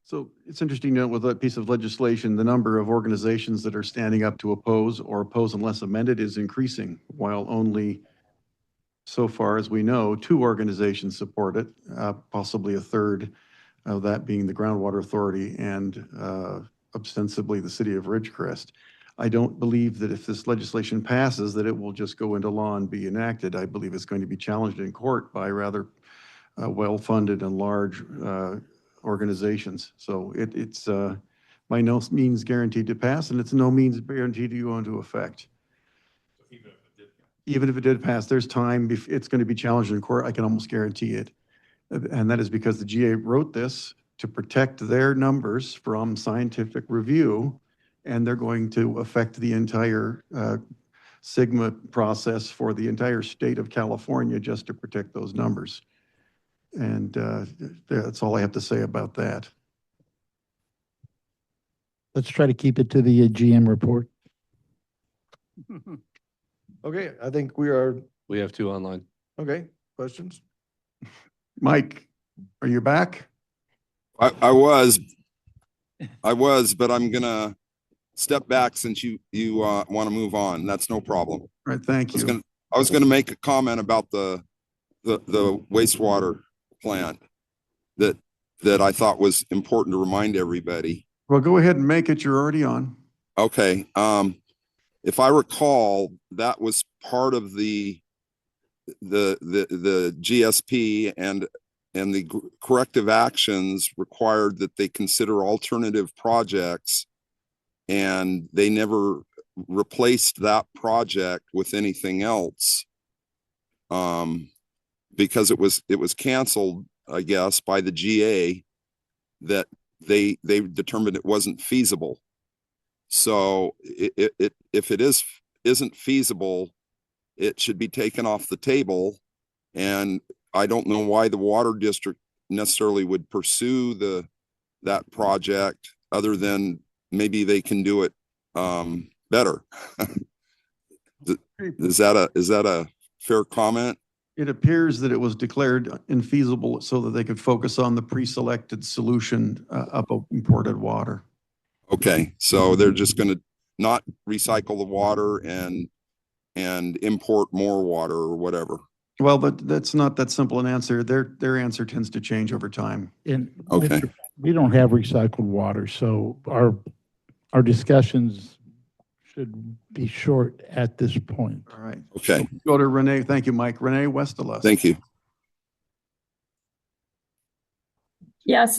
So it's interesting to note with that piece of legislation, the number of organizations that are standing up to oppose or oppose unless amended is increasing, while only, so far as we know, 2 organizations support it, possibly a third of that being the Groundwater Authority and ostensibly the city of Ridgecrest. I don't believe that if this legislation passes that it will just go into law and be enacted. I believe it's going to be challenged in court by rather well-funded and large organizations. So it's by no means guaranteed to pass, and it's no means guaranteed to go into effect. Even if it did pass, there's time. It's going to be challenged in court. I can almost guarantee it. And that is because the GA wrote this to protect their numbers from scientific review, and they're going to affect the entire SGMA process for the entire state of California just to protect those numbers. And that's all I have to say about that. Let's try to keep it to the GM report. Okay, I think we are, We have 2 online. okay, questions? Mike, are you back? I was, but I'm gonna step back since you want to move on. That's no problem. All right, thank you. I was gonna make a comment about the wastewater plant that I thought was important to remind everybody. Well, go ahead and make it. You're already on. Okay. If I recall, that was part of the GSP, and the corrective actions required that they consider alternative projects, and they never replaced that project with anything else because it was canceled, I guess, by the GA, that they determined it wasn't feasible. So if it isn't feasible, it should be taken off the table. And I don't know why the water district necessarily would pursue that project, other than maybe they can do it better. Is that a fair comment? It appears that it was declared infeasible so that they could focus on the pre-selected solution of imported water. Okay, so they're just going to not recycle the water and import more water or whatever. Well, but that's not that simple an answer. Their answer tends to change over time. And Okay. we don't have recycled water, so our discussions should be short at this point. All right. Okay. Go to Renee. Thank you, Mike. Renee Westerlust. Thank you. Yes,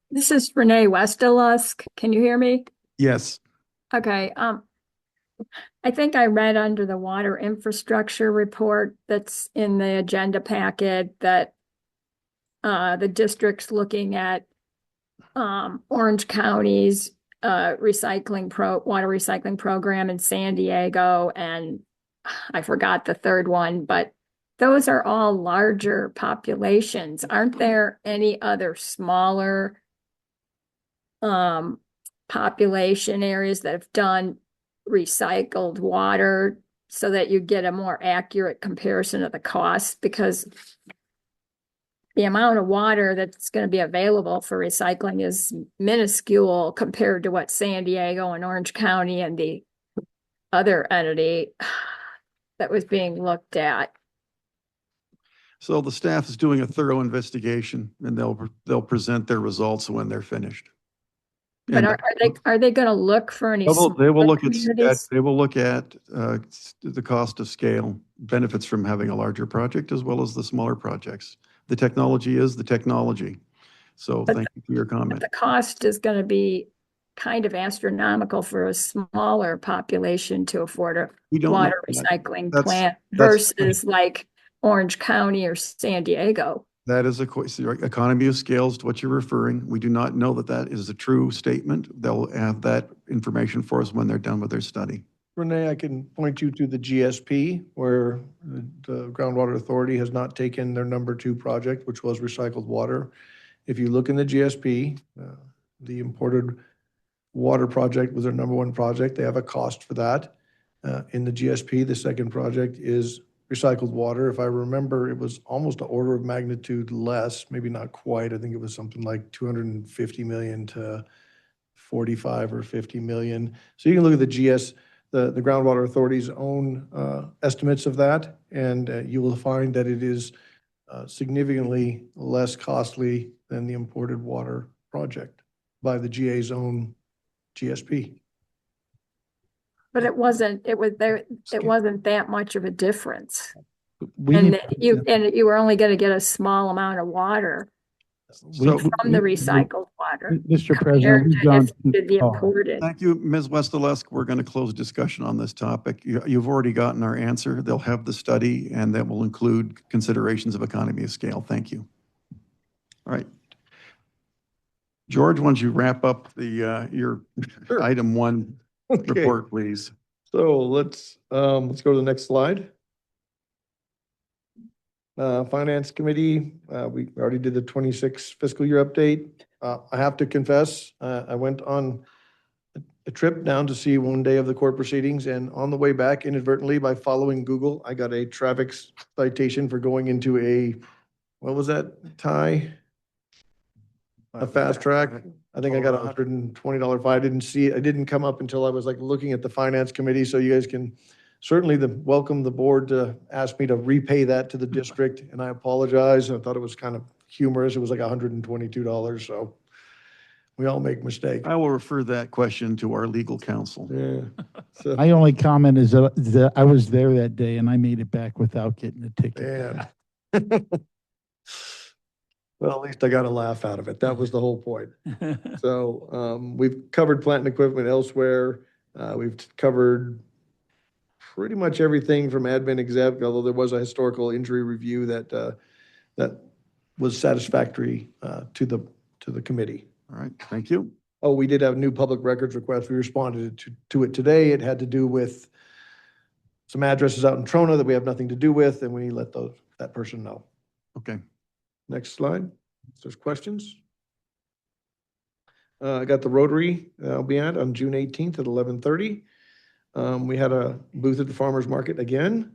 this is Renee Westerlusk. Can you hear me? Yes. Okay, I think I read under the water infrastructure report that's in the agenda packet that the district's looking at Orange County's water recycling program in San Diego, and I forgot the third one, but those are all larger populations. Aren't there any other smaller population areas that have done recycled water so that you get a more accurate comparison of the cost, because the amount of water that's going to be available for recycling is minuscule compared to what San Diego and Orange County and the other entity that was being looked at. So the staff is doing a thorough investigation and they'll present their results when they're finished. But And are they going to look for any? they will look at, communities? they will look at the cost of scale, benefits from having a larger project as well as the smaller projects. The technology is the technology. So But thank you for your comment. The cost is going to be kind of astronomical for a smaller population to afford a We don't know water that. recycling That's- plant that's- versus like Orange County or San Diego. That is economy of scales to what you're referring. We do not know that that is a true statement. They'll have that information for us when they're done with their study. Renee, I can point you to the GSP where the Groundwater Authority has not taken their number 2 project, which was recycled water. If you look in the GSP, the imported water project was their number 1 project. They have a cost for that. In the GSP, the second project is recycled water. If I remember, it was almost an order of magnitude less, maybe not quite. I think it was something like 250 million to 45 or 50 million. So you can look at the Groundwater Authority's own estimates of that, and you will find that it is significantly less costly than the imported water project by the GA's own GSP. But it wasn't that much of a difference. We And need- you were only going to get a small amount of water So- from the recycled water. Mr. compared President, we've to gone if you did the too far. imported. Thank you, Ms. Westalesk. We're going to close discussion on this topic. You've already gotten our answer. They'll have the study and that will include considerations of economy of scale. Thank you. All right. George, why don't you wrap up your Sure. item 1 Okay. report, please? So let's go to the next slide. Finance Committee, we already did the 26 fiscal year update. I have to confess, I went on a trip down to see one day of the court proceedings, and on the way back inadvertently by following Google, I got a traffic citation for going into what was that, Ty? A fast track. I think I got a $120 fine. I didn't come up until I was like looking at the Finance Committee, so you guys can certainly welcome the board to ask me to repay that to the district, and I apologize. I thought it was kind of humorous. It was like $122, so we all make mistakes. I will refer that question to our legal counsel. Yeah. So, My only comment is that I was there that day and I made it back without getting a ticket. yeah. Well, at least I got a laugh out of it. That was the whole point. So we've covered plant and equipment elsewhere. We've covered pretty much everything from admin exec, although there was a historical injury review that was satisfactory to the committee. All right, thank you. Oh, we did have a new public records request. We responded to it today. It had to do with some addresses out in Trona that we have nothing to do with, and we let that person know. Okay. Next slide. If there's questions. I got the Rotary I'll be at on June 18th at 11:30. We had a booth at the farmer's market again.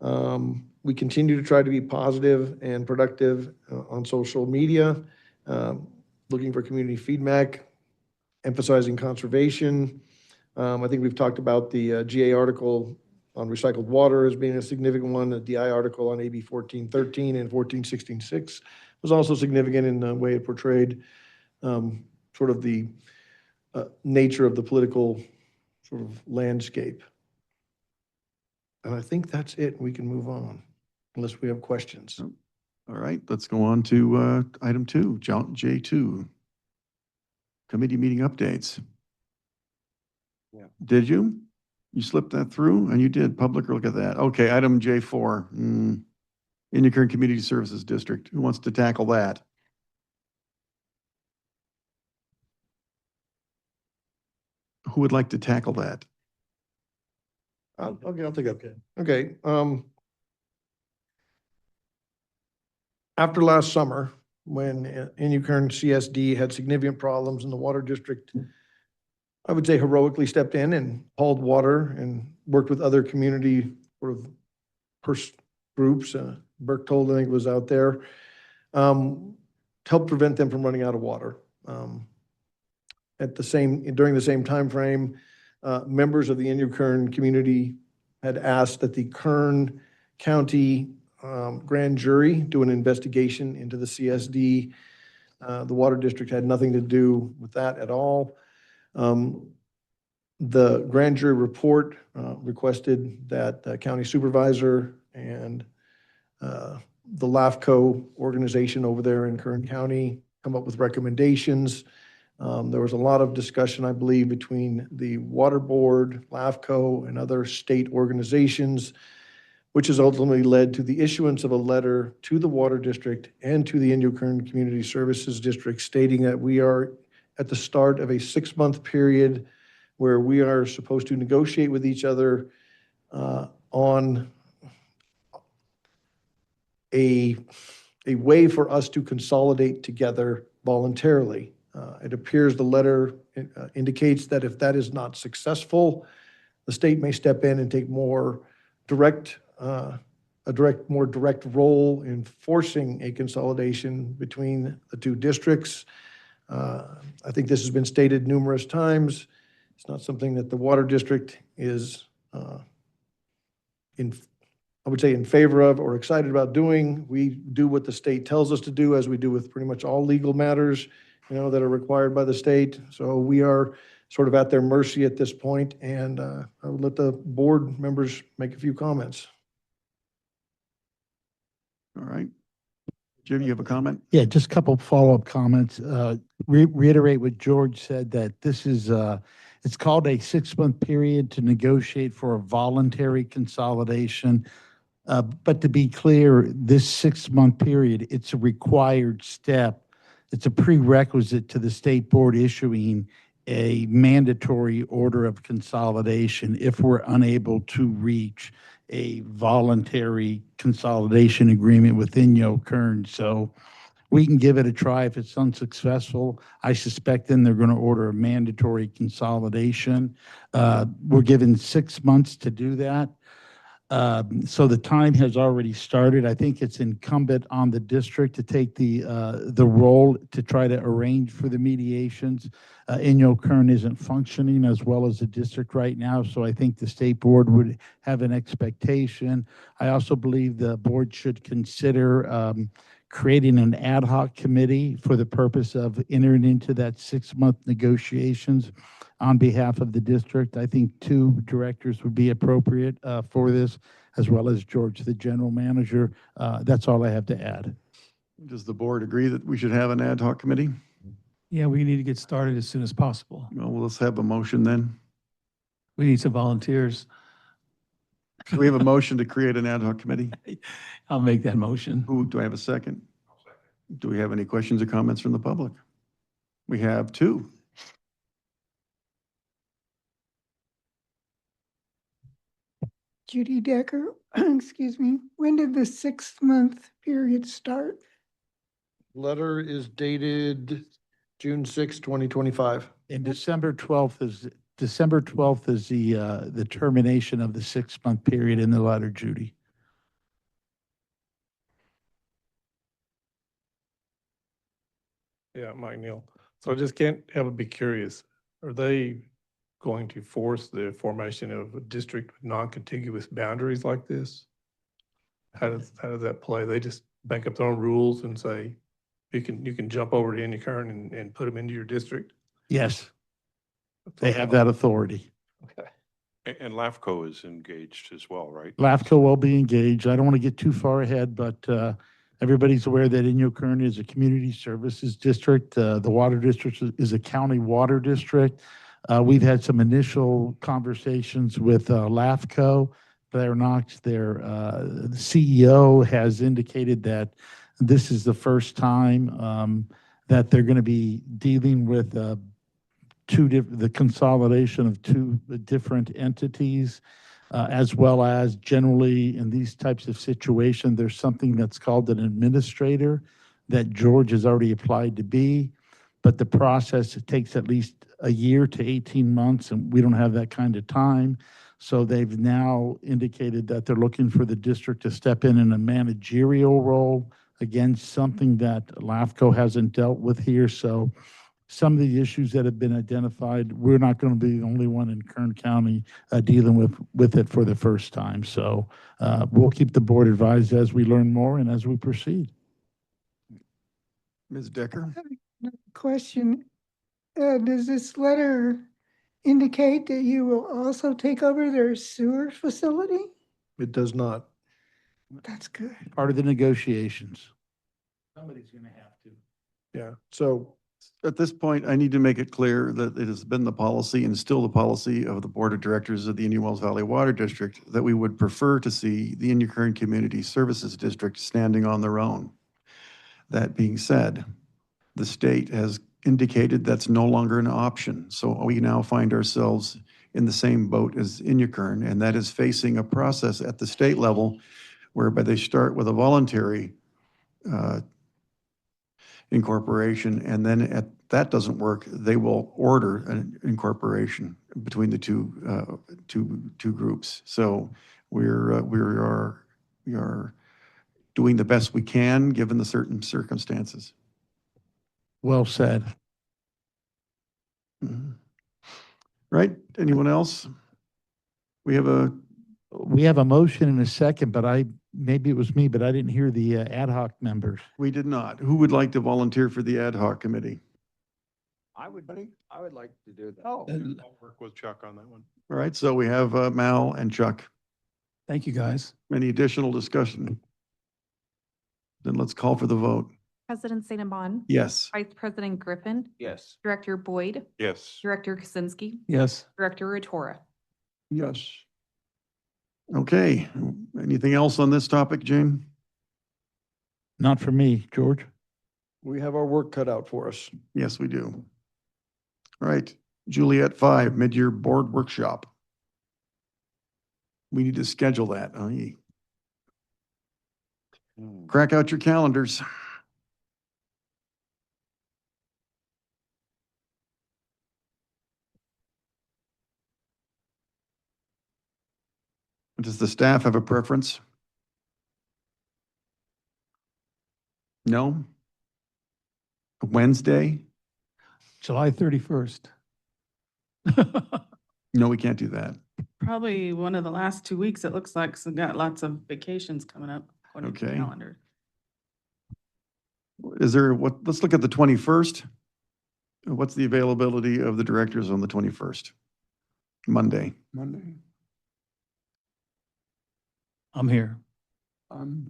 We continue to try to be positive and productive on social media, looking for community feedback, emphasizing conservation. I think we've talked about the GA article on recycled water as being a significant one. The DI article on AB 1413 and 1416.6 was also significant in the way it portrayed sort of the nature of the political sort of landscape. And I think that's it. We can move on unless we have questions. All right, let's go on to item 2, J2. Committee meeting updates. Yeah. Did you? You slipped that through? And you did. Public, look at that. Okay, item J4. Indian Current Community Services District. Who wants to tackle that? Who would like to tackle that? I'll take it. Okay. After last summer, when Indian Current CSD had significant problems in the water district, I would say heroically stepped in and hauled water and worked with other community sort of groups, Berchtold, I think, was out there, to help prevent them from running out of water. During the same timeframe, members of the Inyo Kern community had asked that the Kern County grand jury do an investigation into the CSD. The water district had nothing to do with that at all. The grand jury report requested that the county supervisor and the LAFCO organization over there in Kern County come up with recommendations. There was a lot of discussion, I believe, between the Water Board, LAFCO, and other state organizations, which has ultimately led to the issuance of a letter to the Water District and to the Inyo Kern Community Services District stating that we are at the start of a 6-month period where we are supposed to negotiate with each other on a way for us to consolidate together voluntarily. It appears the letter indicates that if that is not successful, the state may step in and take more direct role in forcing a consolidation between the two districts. I think this has been stated numerous times. It's not something that the Water District is in favor of or excited about doing. We do what the state tells us to do, as we do with pretty much all legal matters, that are required by the state. So we are sort of at their mercy at this point, and I will let the board members make a few comments. All right. Jim, you have a comment? Yeah, just a couple follow-up comments. Reiterate what George said, that this is, it's called a 6-month period to negotiate for a voluntary consolidation. But to be clear, this 6-month period, it's a required step. It's a prerequisite to the state board issuing a mandatory order of consolidation if we're unable to reach a voluntary consolidation agreement with Inyo Kern. So we can give it a try. If it's unsuccessful, I suspect then they're going to order a mandatory consolidation. We're given 6 months to do that. So the time has already started. I think it's incumbent on the district to take the role to try to arrange for the mediations. Inyo Kern isn't functioning as well as the district right now, so I think the state board would have an expectation. I also believe the board should consider creating an ad hoc committee for the purpose of entering into that 6-month negotiations on behalf of the district. I think 2 directors would be appropriate for this, as well as George, the general manager. That's all I have to add. Does the board agree that we should have an ad hoc committee? Yeah, we need to get started as soon as possible. Well, let's have a motion then. We need some volunteers. Do we have a motion to create an ad hoc committee? I'll make that motion. Do I have a second? Do we have any questions or comments from the public? We have 2. Judy Decker, excuse me. When did the 6-month period start? Letter is dated June 6, 2025. And December 12th is the termination of the 6-month period in the letter, Judy. Yeah, Mike Neal. So I just can't help but be curious. Are they going to force the formation of a district with non-contiguous boundaries like this? How does that play? They just bank up their own rules and say, you can jump over to Inyo Kern and put them into your district? Yes, they have that authority. Okay. And LAFCO is engaged as well, right? LAFCO will be engaged. I don't want to get too far ahead, but everybody's aware that Inyo Kern is a community services district. The water district is a county water district. We've had some initial conversations with LAFCO. Blair Knox, their CEO, has indicated that this is the first time that they're going to be dealing with the consolidation of 2 different entities, as well as generally in these types of situations, there's something that's called an administrator that George has already applied to be, but the process, it takes at least a year to 18 months, and we don't have that kind of time. So they've now indicated that they're looking for the district to step in a managerial role. Again, something that LAFCO hasn't dealt with here. So some of the issues that have been identified, we're not going to be the only one in Kern County dealing with it for the first time. So we'll keep the board advised as we learn more and as we proceed. Ms. Decker? Question, does this letter indicate that you will also take over their sewer facility? It does not. That's good. Part of the negotiations. Somebody's going to have to. Yeah, so At this point, I need to make it clear that it has been the policy and still the policy of the Board of Directors of the Indian Wells Valley Water District that we would prefer to see the Indian Kern Community Services District standing on their own. That being said, the state has indicated that's no longer an option. So we now find ourselves in the same boat as Inyakern, and that is facing a process at the state level whereby they start with a voluntary incorporation, and then if that doesn't work, they will order an incorporation between the two groups. So we are doing the best we can given the certain circumstances. Well said. Mhm. Right? Anyone else? We have a motion and a second, but maybe it was me, but I didn't hear the ad hoc members. We did not. Who would like to volunteer for the ad hoc committee? I would like to do that. I'll work with Chuck on that one. All right, so we have Mal and Chuck. Thank you, guys. Any additional discussion? Then let's call for the vote. President St. Amand. Yes. Vice President Griffin. Yes. Director Boyd. Yes. Director Kaczynski. Yes. Director Ratora. Yes. Okay, anything else on this topic, Jane? Not for me, George. we have our work cut out for us. Yes, we do. All right, Juliet 5, mid-year board workshop. We need to schedule that. Crack out your calendars. Does the staff have a preference? No? Wednesday? July 31st. No, we can't do that. Probably one of the last 2 weeks, it looks like, so got lots of vacations coming up according to the Okay. calendar. Is there, let's look at the 21st. What's the availability of the directors on the 21st? Monday. I'm here. I can.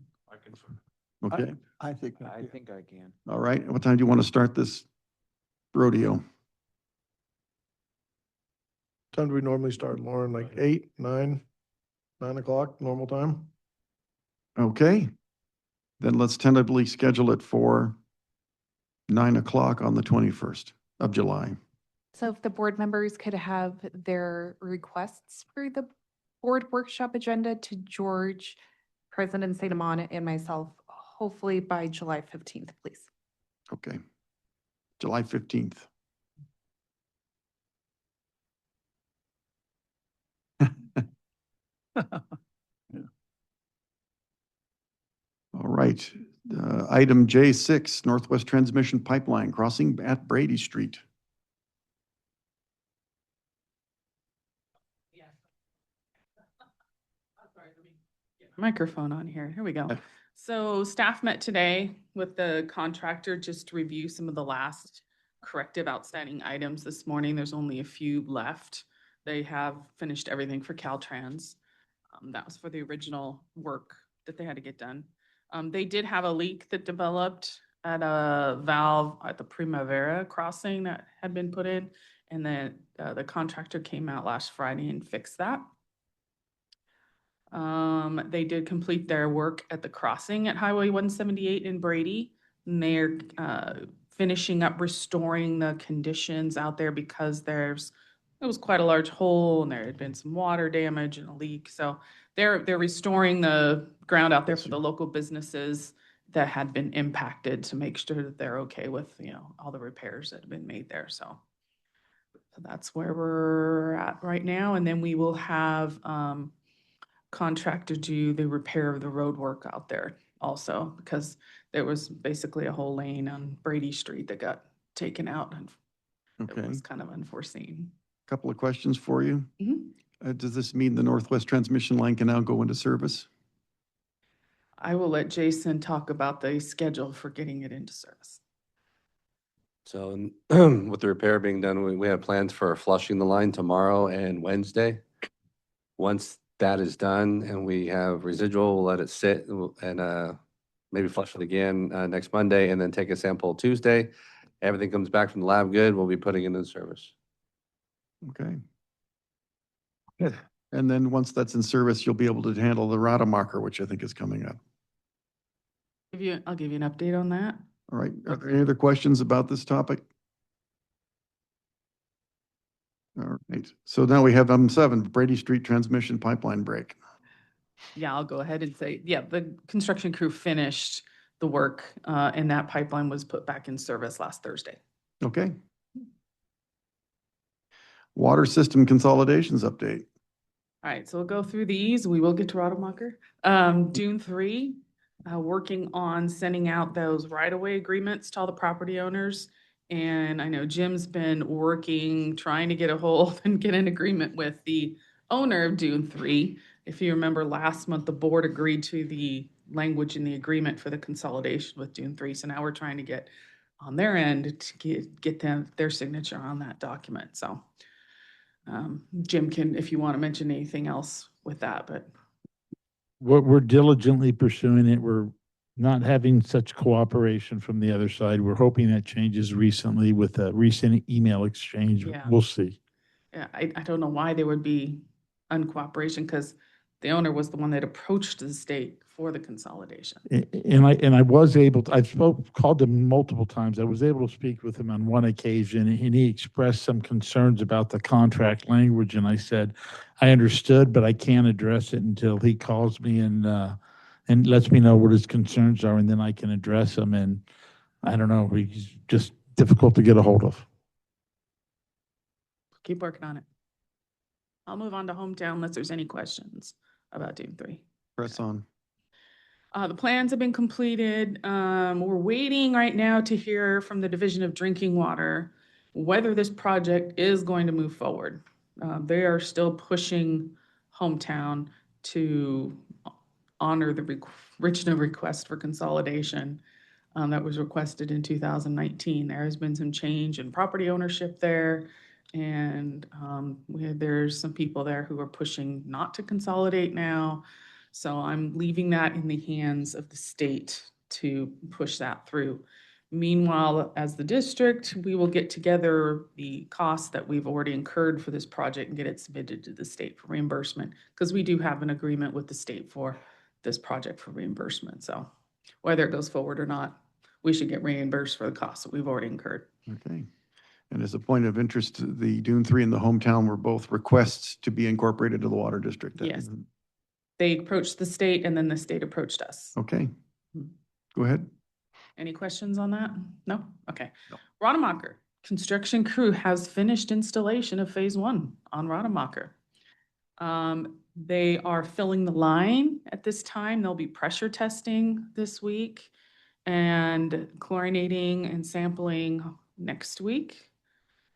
Okay, I think I can. all right. What time do you want to start this rodeo? Time do we normally start, Lauren? Like 8, 9 o'clock, normal time? Okay. Then let's tentatively schedule it for 9 o'clock on the 21st of July. So if the board members could have their requests for the board workshop agenda to George, President St. Amand, and myself, hopefully by July 15th, please. Okay. July 15th. All right. Item J6, Northwest Transmission Pipeline crossing at Brady Street. Microphone on here. Here we go. So staff met today with the contractor just to review some of the last corrective outstanding items this morning. There's only a few left. They have finished everything for Caltrans. That was for the original work that they had to get done. They did have a leak that developed at a valve at the Primavera crossing that had been put in. And then the contractor came out last Friday and fixed that. They did complete their work at the crossing at Highway 178 in Brady. And they're finishing up restoring the conditions out there because it was quite a large hole and there had been some water damage and a leak. So they're restoring the ground out there for the local businesses that had been impacted to make sure that they're okay with, all the repairs that have been made there. So So that's where we're at right now. And then we will have contractor do the repair of the road work out there also, because there was basically a whole lane on Brady Street that got taken out, and it Okay, was kind of unforeseen. couple of questions for you. Mhm. Does this mean the Northwest Transmission Line can now go into service? I will let Jason talk about the schedule for getting it into service. So with the repair being done, we have plans for flushing the line tomorrow and Wednesday. Once that is done and we have residual, we'll let it sit and maybe flush it again next Monday and then take a sample Tuesday. Everything comes back from the lab good, we'll be putting it in service. Okay. Good. And then once that's in service, you'll be able to handle the Rademacher, which I think is coming up. I'll give you an update on that. All right. Are there any other questions about this topic? All right. So now we have M7, Brady Street Transmission Pipeline Break. Yeah, I'll go ahead and say, yeah, the construction crew finished the work, and that pipeline was put back in service last Thursday. Okay. Water System Consolidations Update. All right, so we'll go through these. We will get to Rademacher. Dune 3, working on sending out those right-of-way agreements to all the property owners. And I know Jim's been working, trying to get a hold and get an agreement with the owner of Dune 3. If you remember last month, the board agreed to the language in the agreement for the consolidation with Dune 3. So now we're trying to get on their end to get them their signature on that document. So Jim can, if you want to mention anything else with that, but. We're diligently pursuing it. We're not having such cooperation from the other side. We're hoping that changes recently with a recent email exchange. Yeah. We'll see. Yeah, I don't know why there would be uncooperation, because the owner was the one that approached the state for the consolidation. And I was able to, called him multiple times. I was able to speak with him on one occasion, and he expressed some concerns about the contract language. And I said, I understood, but I can't address it until he calls me and lets me know what his concerns are, and then I can address them. And I don't know, he's just difficult to get a hold of. Keep working on it. I'll move on to hometown unless there's any questions about Dune 3. Press on. The plans have been completed. We're waiting right now to hear from the Division of Drinking Water whether this project is going to move forward. They are still pushing hometown to honor the original request for consolidation that was requested in 2019. There has been some change in property ownership there. And there's some people there who are pushing not to consolidate now. So I'm leaving that in the hands of the state to push that through. Meanwhile, as the district, we will get together the costs that we've already incurred for this project and get it submitted to the state for reimbursement, because we do have an agreement with the state for this project for reimbursement. So whether it goes forward or not, we should get reimbursed for the costs that we've already incurred. Okay. And as a point of interest, the Dune 3 and the hometown were both requests to be incorporated to the water district. Yes. They approached the state and then the state approached us. Okay. Go ahead. Any questions on that? No? Okay. Rademacher, construction crew has finished installation of phase 1 on Rademacher. They are filling the line at this time. They'll be pressure testing this week and chlorinating and sampling next week.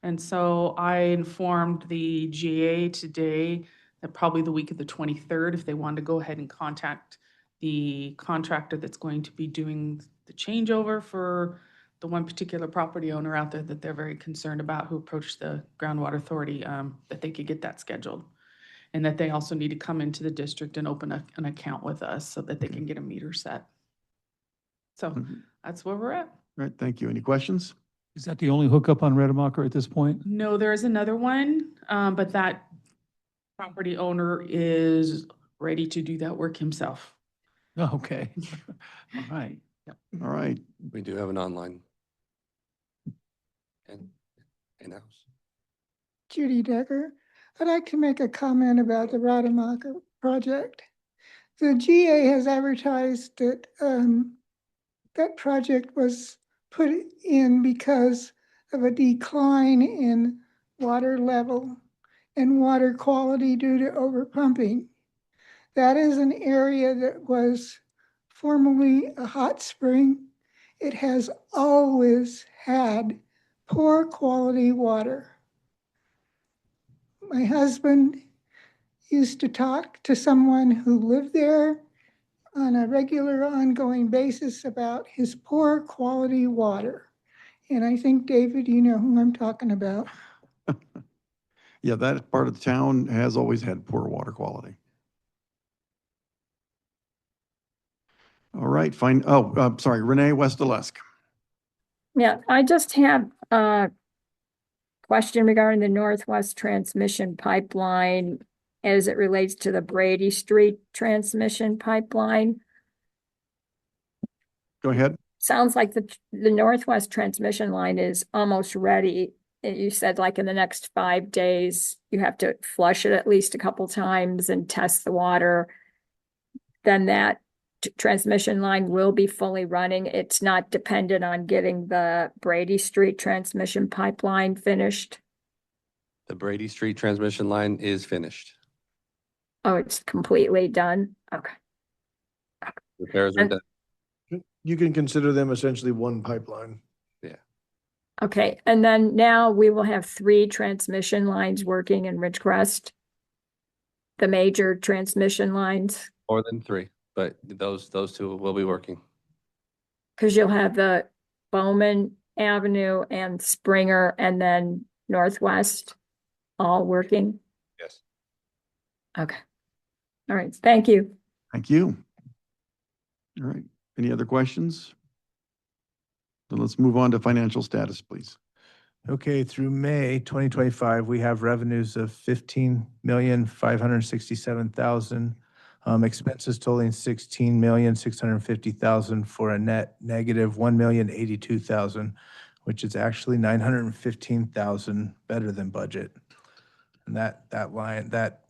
And so I informed the GA today that probably the week of the 23rd, if they wanted to go ahead and contact the contractor that's going to be doing the changeover for the one particular property owner out there that they're very concerned about, who approached the Groundwater Authority, that they could get that scheduled. And that they also need to come into the district and open an account with us so that they can get a meter set. So that's where we're at. All right. Thank you. Any questions? Is that the only hookup on Rademacher at this point? No, there is another one, but that property owner is ready to do that work himself. Okay. All right. All right. We do have an online and in-house. Judy Decker. I'd like to make a comment about the Rademacher project. The GA has advertised that that project was put in because of a decline in water level and water quality due to overpumping. That is an area that was formerly a hot spring. It has always had poor quality water. My husband used to talk to someone who lived there on a regular ongoing basis about his poor quality water. And I think, David, you know who I'm talking about. Yeah, that part of the town has always had poor water quality. All right, fine. Oh, sorry, Renee Westalesk. Yeah, I just have a question regarding the Northwest Transmission Pipeline as it relates to the Brady Street Transmission Pipeline. Go ahead. Sounds like the Northwest Transmission Line is almost ready. You said like in the next 5 days, you have to flush it at least a couple times and test the water. Then that transmission line will be fully running. It's not dependent on getting the Brady Street transmission pipeline finished. The Brady Street transmission line is finished. Oh, it's completely done. Okay. Repairs are And- done. You can consider them essentially one pipeline. Okay, and then now we will have 3 transmission lines working in Ridgecrest. The major transmission lines, More than 3, but those 2 will be working. because you'll have the Bowman Avenue and Springer and then Northwest all working. Yes. Okay. All right, thank you. Thank you. All right, any other questions? Then let's move on to financial status, please. Okay, through May 2025, we have revenues of 15,567,000, expenses totaling 16,650,000 for a net negative 1,082,000, which is actually 915,000 better than budget. And that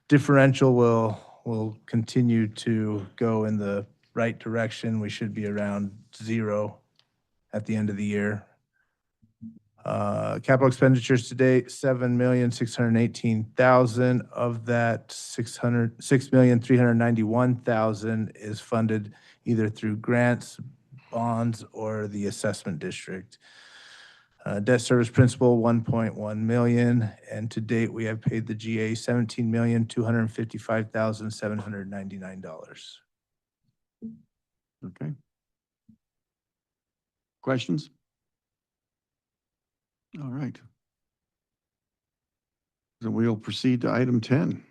differential will continue to go in the right direction. We should be around 0 at the end of the year. Capital expenditures to date, 7,618,000. Of that, 6,391,000 is funded either through grants, bonds, or the assessment district. Debt service principal, 1.1 million, and to date, we have paid the GA $17,255,799. Okay. Questions? All right. So we'll proceed to item 10.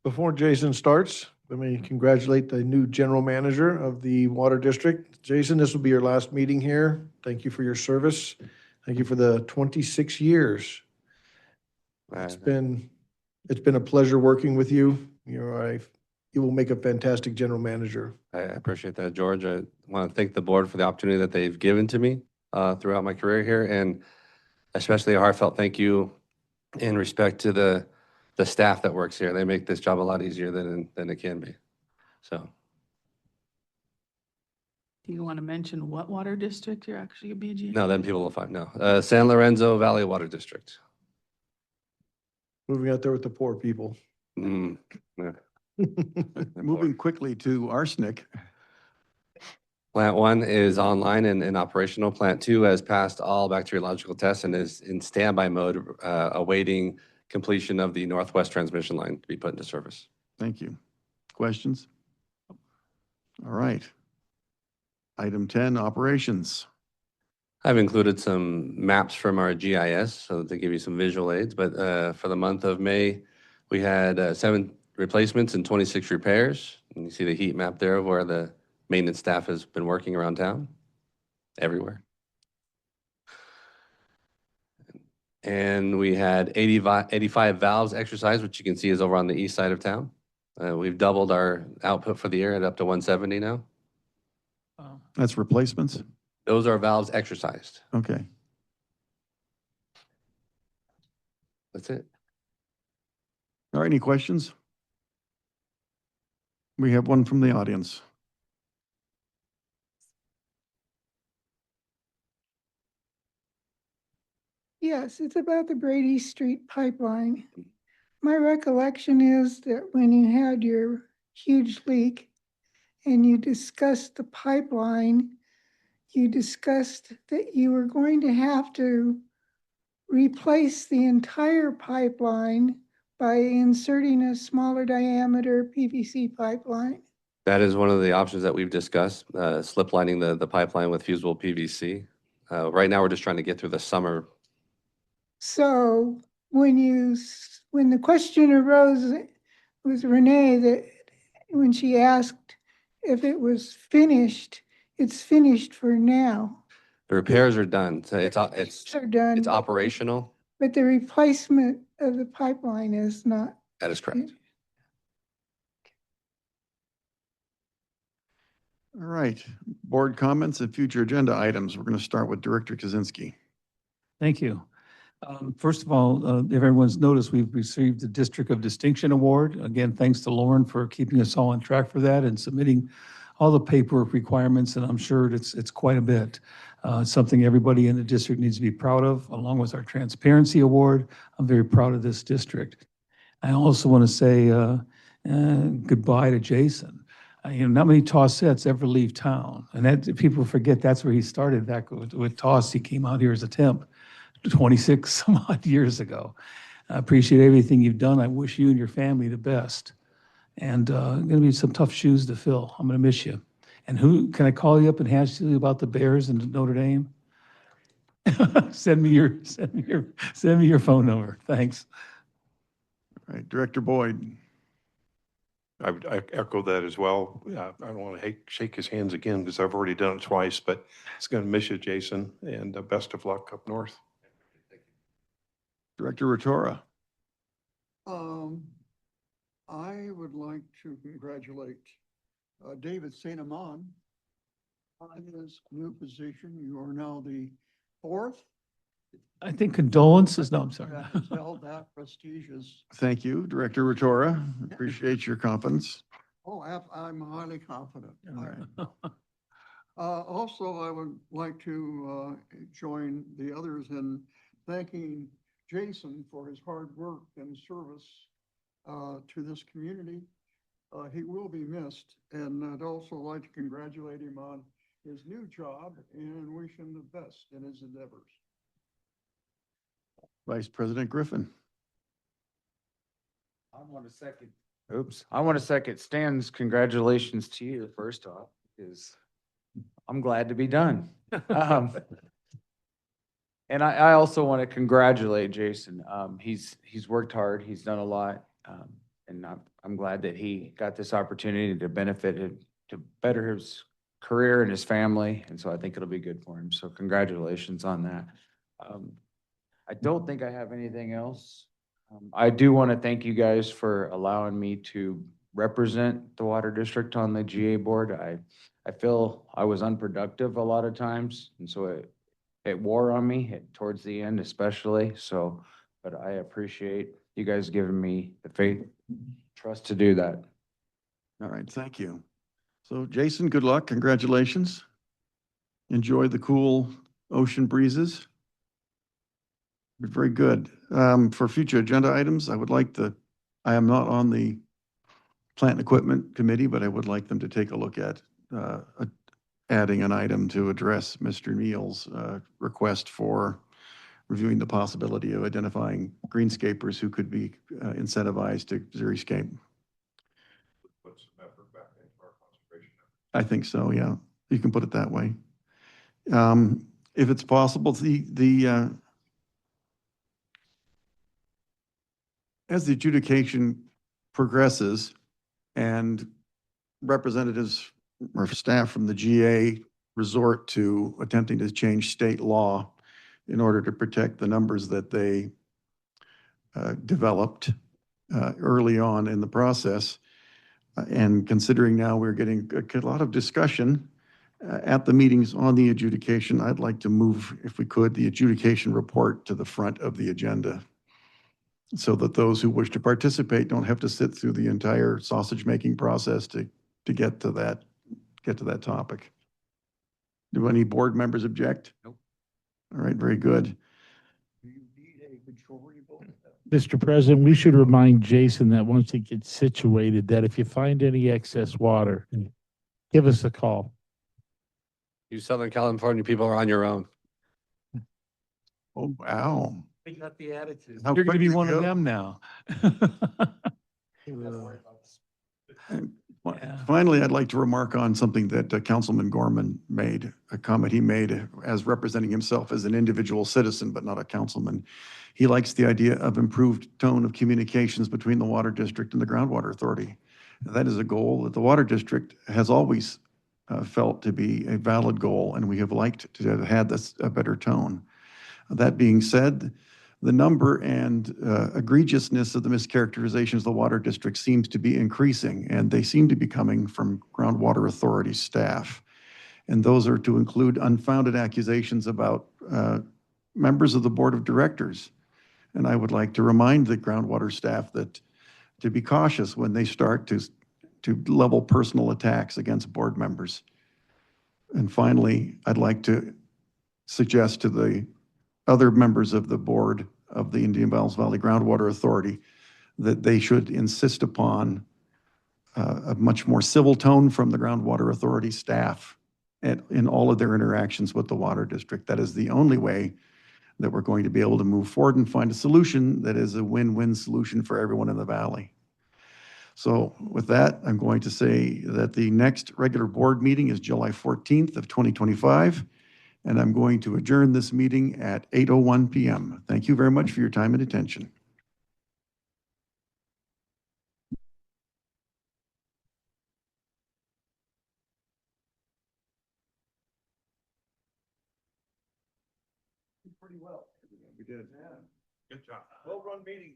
Before Jason starts, let me congratulate the new general manager of the Water District. Jason, this will be your last meeting here. Thank you for your service. Thank you for the 26 years. It's been a pleasure working with you. You will make a fantastic general manager. I appreciate that, George. I want to thank the board for the opportunity that they've given to me throughout my career here, and especially a heartfelt thank you in respect to the staff that works here. They make this job a lot easier than it can be. So, Do you want to mention what water district you're actually a BG? no, then people will find, no. San Lorenzo Valley Water District. Moving out there with the poor people. Mm, yeah. Moving quickly to arsenic. Plant 1 is online and operational. Plant 2 has passed all bacteriological tests and is in standby mode, awaiting completion of the Northwest transmission line to be put into service. Thank you. Questions? All right. Item 10, operations. I've included some maps from our GIS so to give you some visual aids, but for the month of May, we had 7 replacements and 26 repairs. And you see the heat map there of where the maintenance staff has been working around town, everywhere. And we had 85 valves exercised, which you can see is over on the east side of town. We've doubled our output for the year at up to 170 now. That's replacements? Those are valves exercised. Okay. That's it. All right, any questions? We have one from the audience. Yes, it's about the Brady Street pipeline. My recollection is that when you had your huge leak and you discussed the pipeline, you discussed that you were going to have to replace the entire pipeline by inserting a smaller diameter PVC pipeline. That is one of the options that we've discussed, slip lining the pipeline with fusible PVC. Right now, we're just trying to get through the summer. So when when the question arose with Renee, that when she asked if it was finished, it's finished for now. The repairs are done, so it's Are done. it's operational. But the replacement of the pipeline is not. That is correct. All right, board comments and future agenda items. We're going to start with Director Kaczynski. Thank you. First of all, if everyone's noticed, we've received the District of Distinction Award. Again, thanks to Lauren for keeping us all on track for that and submitting all the paperwork requirements, and I'm sure it's quite a bit. It's something everybody in the district needs to be proud of, along with our Transparency Award. I'm very proud of this district. I also want to say goodbye to Jason. Not many Toss sets ever leave town, and that people forget that's where he started back with Toss. He came out here as a temp 26 some odd years ago. I appreciate everything you've done. I wish you and your family the best. And going to be some tough shoes to fill. I'm going to miss you. And who can I call you up and ask you about the Bears and Notre Dame? Send me your phone number. Thanks. All right, Director Boyd. I echo that as well. I don't want to shake his hands again because I've already done it twice, but it's going to miss you, Jason, and best of luck up north. Director Rotora. I would like to congratulate David St. Amand on his new position. You are now the fourth I think condolences. No, I'm sorry. that has held that prestigious. Thank you, Director Rotora. Appreciate your confidence. Oh, I'm highly confident. All right. Also, I would like to join the others in thanking Jason for his hard work and service to this community. He will be missed, and I'd also like to congratulate him on his new job and wish him the best in his endeavors. Vice President Griffin. I want to second Stan's congratulations to you first off, because I'm glad to be done. And I also want to congratulate Jason. He's worked hard. He's done a lot. And I'm glad that he got this opportunity to to better his career and his family. And so I think it'll be good for him. So congratulations on that. I don't think I have anything else. I do want to thank you guys for allowing me to represent the Water District on the GA board. I feel I was unproductive a lot of times, and so it wore on me towards the end especially. So, but I appreciate you guys giving me the faith, trust to do that. All right, thank you. So Jason, good luck. Congratulations. Enjoy the cool ocean breezes. Very good. For future agenda items, I am not on the Plant and Equipment Committee, but I would like them to take a look at adding an item to address Mr. Neal's request for reviewing the possibility of identifying greenscapers who could be incentivized to xeriscape. Put some effort back into our conservation. I think so, yeah. You can put it that way. If it's possible, as the adjudication progresses and representatives or staff from the GA resort to attempting to change state law in order to protect the numbers that they developed early on in the process, and considering now we're getting a lot of discussion at the meetings on the adjudication, I'd like to move, if we could, the adjudication report to the front of the agenda, so that those who wish to participate don't have to sit through the entire sausage-making process to get to that topic. Do any board members object? Nope. All right, very good. Mr. President, we should remind Jason that once it gets situated, that if you find any excess water, give us a call. You Southern California people are on your own. Oh, wow. They got the attitude. How You're gonna be quick we one of go. them now. And Yeah. finally, I'd like to remark on something that Councilman Gorman made, a comment he made as representing himself as an individual citizen, but not a councilman. He likes the idea of improved tone of communications between the Water District and the Groundwater Authority. That is a goal that the Water District has always felt to be a valid goal, and we have liked to have had this, a better tone. That being said, the number and egregiousness of the mischaracterizations of the Water District seems to be increasing, and they seem to be coming from Groundwater Authority staff. And those are to include unfounded accusations about members of the Board of Directors. And I would like to remind the groundwater staff that to be cautious when they start to level personal attacks against board members. And finally, I'd like to suggest to the other members of the board of the Indian Wells Valley Groundwater Authority that they should insist upon a much more civil tone from the Groundwater Authority staff in all of their interactions with the Water District. That is the only way that we're going to be able to move forward and find a solution that is a win-win solution for everyone in the valley. So with that, I'm going to say that the next regular board meeting is July 14th of 2025, and I'm going to adjourn this meeting at 8:01 p.m. Thank you very much for your time and attention. Pretty well. We did. Good job. Well-run meeting.